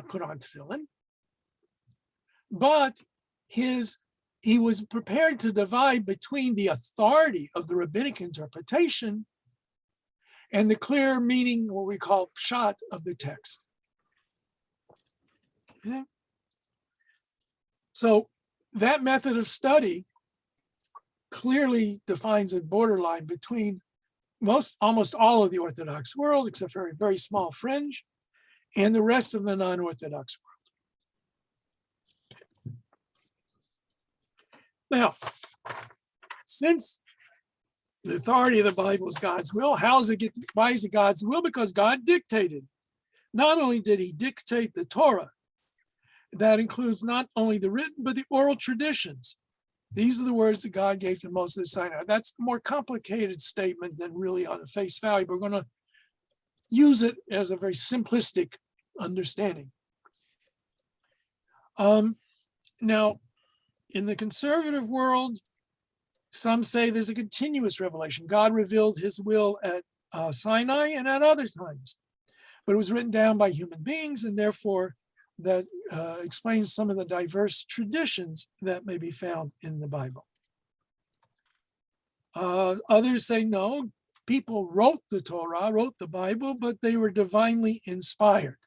put on tefillin, but he was prepared to divide between the authority of the rabbinic interpretation and the clear meaning, what we call pshat, of the text. Okay? So that method of study clearly defines a borderline between almost all of the Orthodox world, except for a very small fringe, and the rest of the non-Orthodox world. Now, since the authority of the Bible is God's will, why is it God's will? Because God dictated. Not only did he dictate the Torah, that includes not only the written, but the oral traditions These are the words that God gave to Moses at Sinai. That's a more complicated statement than really on the face value, but we're going to use it as a very simplistic understanding. Now, in the conservative world, some say there's a continuous revelation. God revealed his will at Sinai and at other times, but it was written down by human beings, and therefore that explains some of the diverse traditions that may be found in the Bible. Others say no, people wrote the Torah, wrote the Bible, but they were divinely inspired.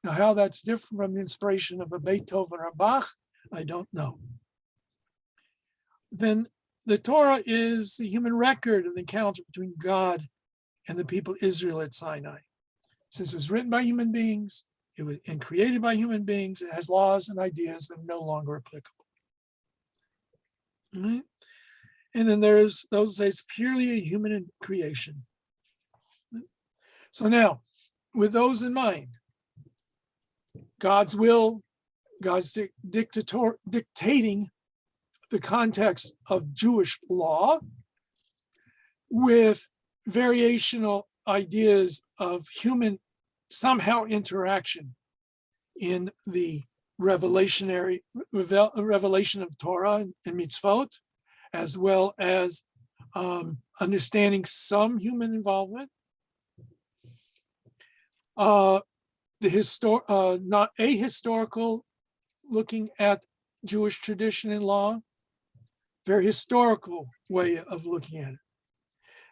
Now, how that's different from the inspiration of a Beethoven or a Bach, I don't know. Then the Torah is a human record of the encounter between God and the people of Israel at Sinai. Since it was written by human beings, it was and created by human beings, it has laws and ideas that are no longer applicable. Right? And then there's those who say it's purely a human creation. So now, with those in mind, God's will, God's dictating the context of Jewish law with variational ideas of human somehow interaction in the revelation of Torah and mitzvot, as well as understanding some human involvement. Not ahistorical, looking at Jewish tradition and law, very historical way of looking at it.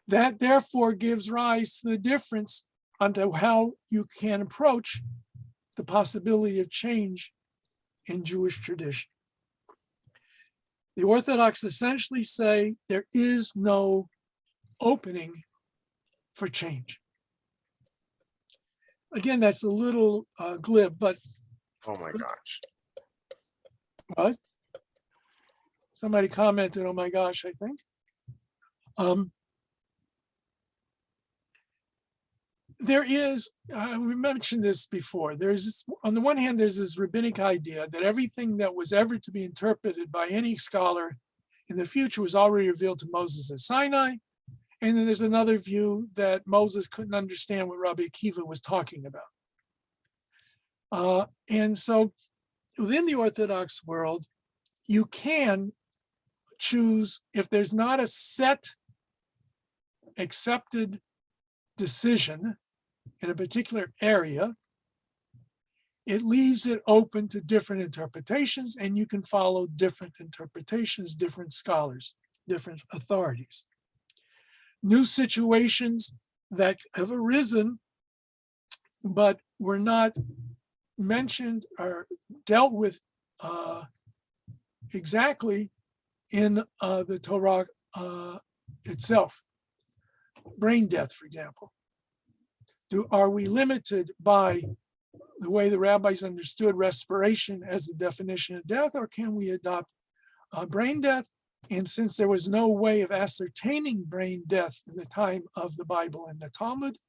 That therefore gives rise to the difference onto how you can approach the possibility of change in Jewish tradition. The Orthodox essentially say there is no opening for change. Again, that's a little glib, but Oh my gosh. what? Somebody commented, oh my gosh, I think. There is, we mentioned this before, there's, on the one hand, there's this rabbinic idea that everything that was ever to be interpreted by any scholar in the future was already revealed to Moses at Sinai. And then there's another view that Moses couldn't understand what Rabbi Akiva was talking about. And so within the Orthodox world, you can choose, if there's not a set accepted decision in a particular area, it leaves it open to different interpretations, and you can follow different interpretations, different scholars, different authorities. New situations that have arisen but were not mentioned or dealt with exactly in the Torah itself. Brain death, for example. Are we limited by the way the rabbis understood respiration as the definition of death, or can we adopt brain death? And since there was no way of ascertaining brain death in the time of the Bible and the Talmud,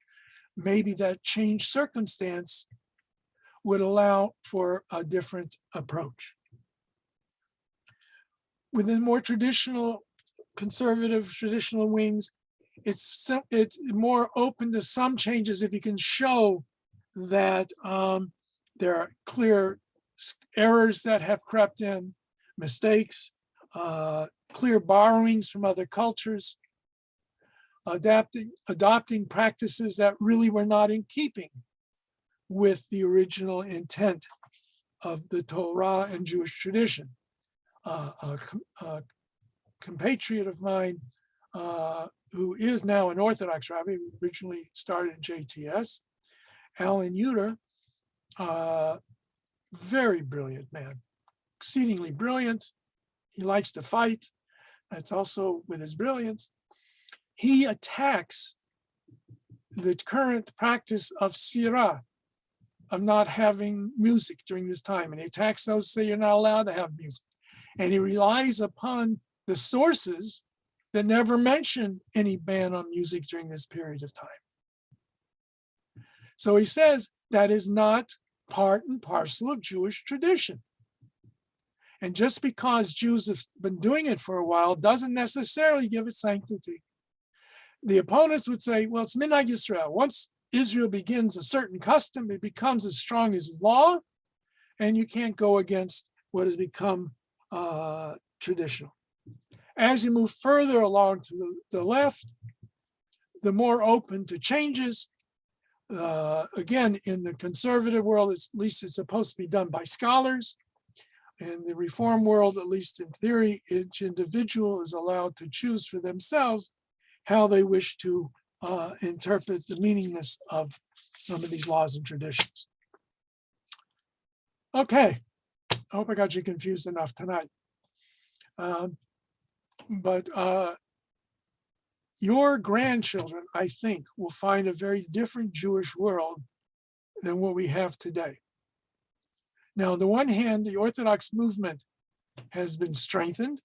maybe that changed circumstance would allow for a different approach. Within more traditional, conservative, traditional wings, it's more open to some changes if you can show that there are clear errors that have crept in, mistakes, clear borrowings from other cultures, adopting practices that really were not in keeping with the original intent of the Torah and Jewish tradition. A compatriot of mine who is now an Orthodox rabbi, originally started at JTS, Alan Uter, very brilliant man, exceedingly brilliant. He likes to fight. That's also with his brilliance. He attacks the current practice of sfira, of not having music during this time. And he attacks those who say you're not allowed to have music. And he relies upon the sources that never mention any ban on music during this period of time. So he says that is not part and parcel of Jewish tradition. And just because Jews have been doing it for a while doesn't necessarily give it sanctity. The opponents would say, well, it's Minhag Yisrael. Once Israel begins a certain custom, it becomes as strong as law, and you can't go against what has become traditional. As you move further along to the left, the more open to changes. Again, in the conservative world, at least it's supposed to be done by scholars. In the reform world, at least in theory, each individual is allowed to choose for themselves how they wish to interpret the meaningless of some of these laws and traditions. Okay, I hope I got you confused enough tonight. But your grandchildren, I think, will find a very different Jewish world than what we have today. Now, on the one hand, the Orthodox movement has been strengthened.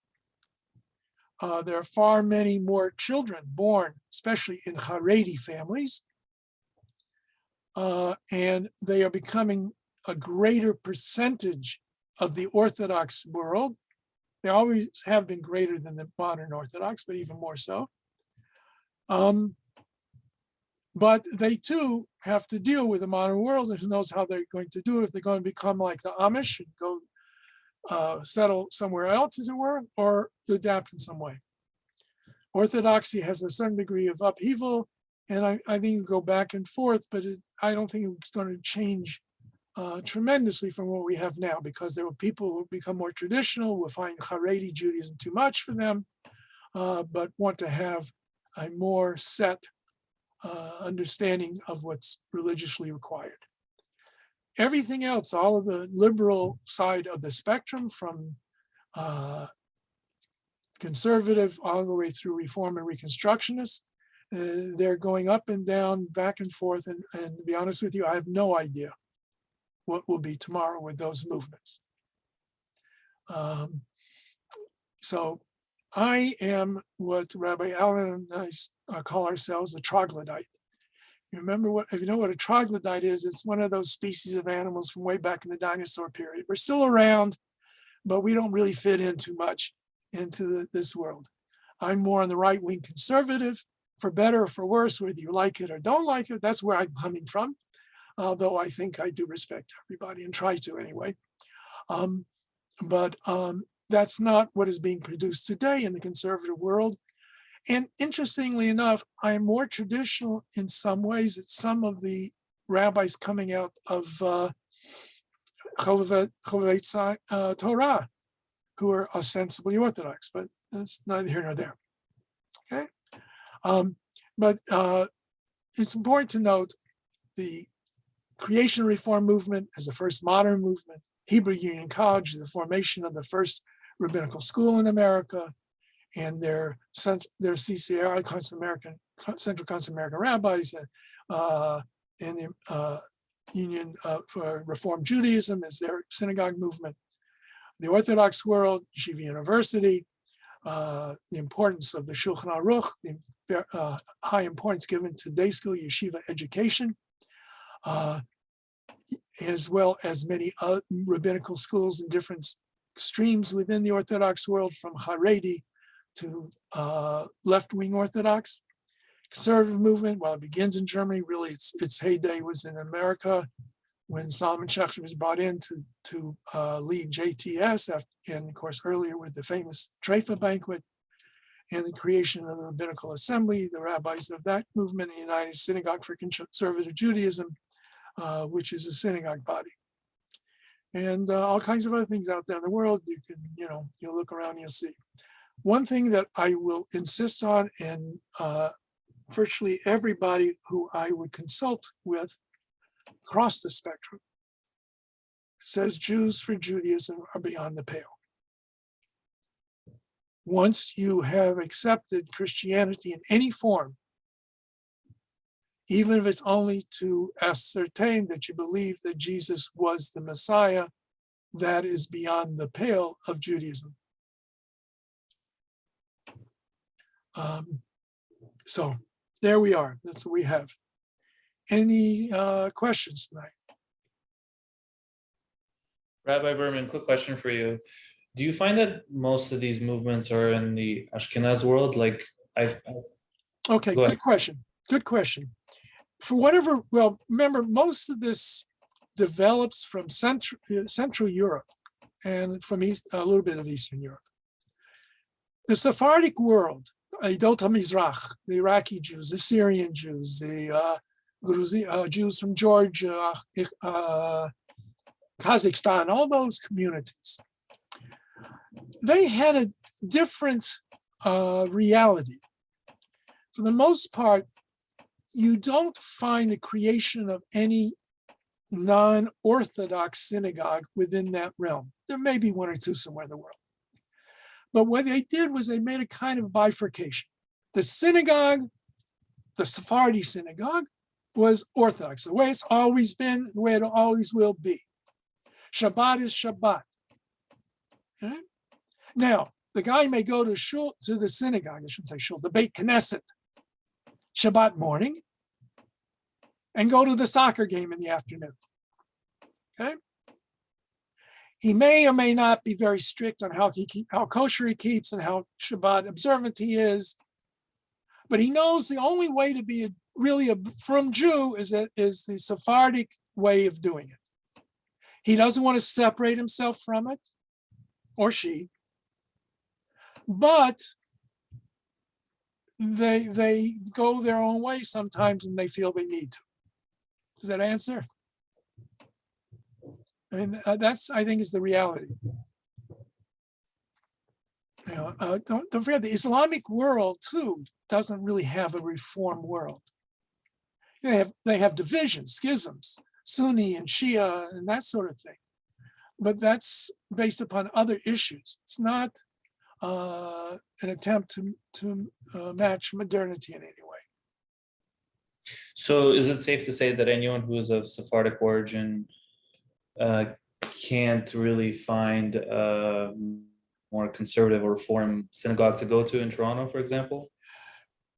There are far many more children born, especially in Haredi families. And they are becoming a greater percentage of the Orthodox world. They always have been greater than the modern Orthodox, but even more so. But they too have to deal with the modern world, and who knows how they're going to do it, if they're going to become like the Amish and go settle somewhere else, as it were, or adapt in some way. Orthodoxy has a certain degree of upheaval, and I think you go back and forth, but I don't think it's going to change tremendously from what we have now, because there will people who become more traditional, will find Haredi Judaism too much for them, but want to have a more set understanding of what's religiously required. Everything else, all of the liberal side of the spectrum, from conservative all the way through reform and reconstructionist, they're going up and down, back and forth, and to be honest with you, I have no idea what will be tomorrow with those movements. So I am what Rabbi Allen and I call ourselves a troglodyte. You remember what, if you know what a troglodyte is, it's one of those species of animals from way back in the dinosaur period. We're still around, but we don't really fit in too much into this world. I'm more on the right-wing conservative, for better or for worse, whether you like it or don't like it. That's where I'm coming from, although I think I do respect everybody and try to anyway. But that's not what is being produced today in the conservative world. And interestingly enough, I am more traditional in some ways that some of the rabbis coming out of Chovevei Torah, who are ostensibly Orthodox, but that's neither here nor there. Okay, but it's important to note the Creation Reform movement as the first modern movement, Hebrew Union College, the formation of the first rabbinical school in America, and their CCRI, Central Council of American Rabbis, and the Union for Reform Judaism as their synagogue movement. The Orthodox world, Yeshiva University, the importance of the Shulchan Aruch, the high importance given to day school yeshiva education, as well as many rabbinical schools in different streams within the Orthodox world, from Haredi to left-wing Orthodox. Conservative movement, while it begins in Germany, really its heyday was in America when Solomon Schechter was brought in to lead JTS, and of course earlier with the famous Trefa Banquet and the creation of the Rabbinical Assembly, the rabbis of that movement, the United Synagogue for Conservative Judaism, which is a synagogue body. And all kinds of other things out there in the world. You can, you'll look around and you'll see. One thing that I will insist on, and virtually everybody who I would consult with across the spectrum says Jews for Judaism are beyond the pale. Once you have accepted Christianity in any form, even if it's only to ascertain that you believe that Jesus was the Messiah, that is beyond the pale of Judaism. So there we are. That's what we have. Any questions tonight? Rabbi Berman, quick question for you. Do you find that most of these movements are in the Ashkenaz world? Like, Okay, Go ahead. good question. Good question. For whatever, well, remember, most of this develops from Central Europe and from a little bit of Eastern Europe. The Sephardic world, Eidot HaMizrach, the Iraqi Jews, the Syrian Jews, the Jews from Georgia, Kazakhstan, all those communities, they had a different reality. For the most part, you don't find the creation of any non-Orthodox synagogue within that realm. There may be one or two somewhere in the world. But what they did was they made a kind of bifurcation. The synagogue, the Sephardi synagogue, was Orthodox, the way it's always been, the way it always will be. Shabbat is Shabbat. Okay? Now, the guy may go to shul, to the synagogue, I shouldn't say shul, the Beit Knesset, Shabbat morning, and go to the soccer game in the afternoon. Okay? He may or may not be very strict on how kosher he keeps and how Shabbat observant he is, but he knows the only way to be really a frum Jew is the Sephardic way of doing it. He doesn't want to separate himself from it, or she, but they go their own way sometimes when they feel they need to. Does that answer? I mean, that's, I think, is the reality. You know, don't forget, the Islamic world too doesn't really have a reform world. They have divisions, schisms, Sunni and Shia and that sort of thing. But that's based upon other issues. It's not an attempt to match modernity in any way. so is it safe to say that anyone who is of Sephardic origin can't really find a more conservative or reform synagogue to go to in Toronto, for example?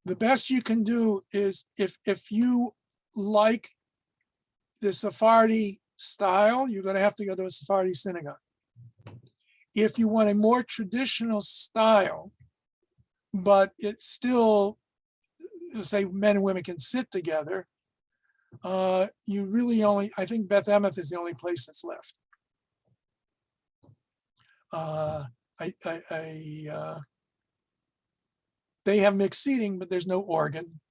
The best you can do is if you like the Sephardi style, you're going to have to go to a Sephardi synagogue. If you want a more traditional style, but it's still, say, men and women can sit together, you really only, I think Beth Emeth is the only place that's left. They have mixed seating, but there's no organ.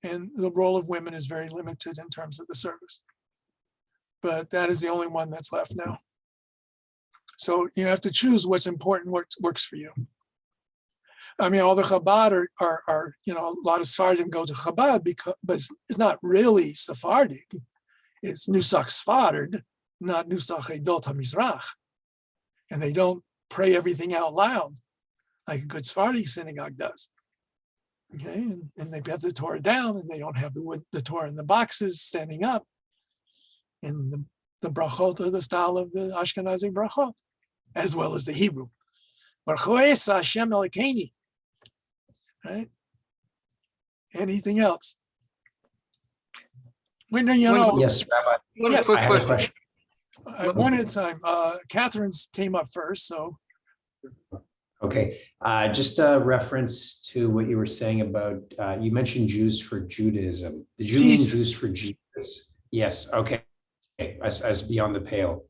And the role of women is very limited in terms of the service. But that is the only one that's left now. So you have to choose what's important, what works for you. I mean, all the Chabad are you know, a lot of Sephardim go to Chabad, but it's not really Sephardic. It's Nusach Sfard, not Nusach Eidot HaMizrach. And they don't pray everything out loud like a good Sephardi synagogue does. Okay, and they have the Torah down, and they don't have the Torah in the boxes standing up. And the brachot are the style of the Ashkenazi brachot, as well as the Hebrew. Baruch Hashem Elokeinu. Right? Anything else? When you know, Yes, Rabbi. Yes. I have a question. One at a time. Catherine's came up first, so. Okay, just a reference to what you were saying about, you mentioned Jews for Judaism. Did you mean Jesus. Jews for Jesus? Yes, okay. As beyond the pale.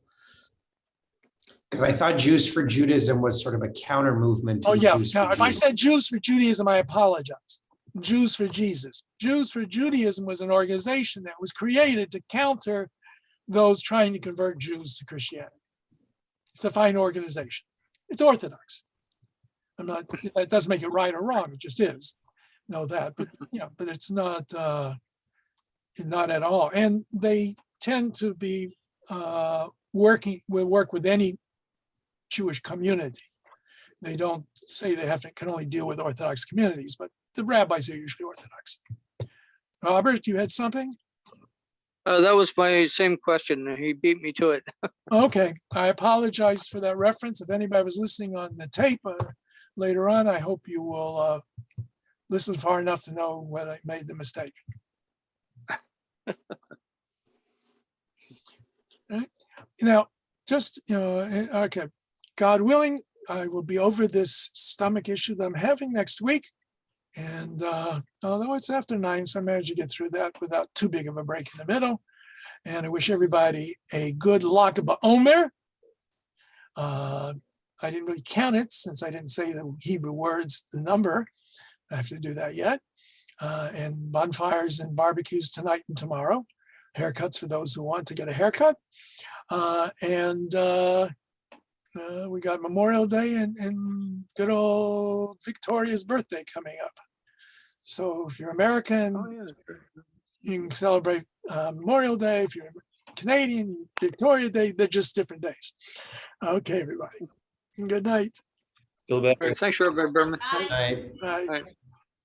Because I thought Jews for Judaism was sort of a counter movement to Oh yeah, Jews now for if I Jesus. said Jews for Judaism, I apologize. Jews for Jesus. Jews for Judaism was an organization that was created to counter those trying to convert Jews to Christianity. It's a fine organization. It's Orthodox. I'm not, that doesn't make it right or wrong, it just is. Know that, but you know, but it's not at all. And they tend to be work with any Jewish community. They don't say they can only deal with Orthodox communities, but the rabbis are usually Orthodox. Robert, you had something? That was my same question. He beat me to it. Okay, I apologize for that reference. If anybody was listening on the tape later on, I hope you will listen far enough to know when I made the mistake. Right? Now, just, okay, God willing, I will be over this stomach issue that I'm having next week. And although it's after 9, so I managed to get through that without too big of a break in the middle. And I wish everybody a good Lag BaOmer. I didn't really count it since I didn't say the Hebrew words, the number. I have to do that yet. And bonfires and barbecues tonight and tomorrow. Haircuts for those who want to get a haircut. We got Memorial Day and good old Victoria's birthday coming up. So if you're American, Oh, yes. you can celebrate Memorial Day. If you're Canadian, Victoria Day, they're just different days. Okay, everybody. Good night. Feel better. All right, thanks, Rabbi Berman. Bye. Right. Bye. All right.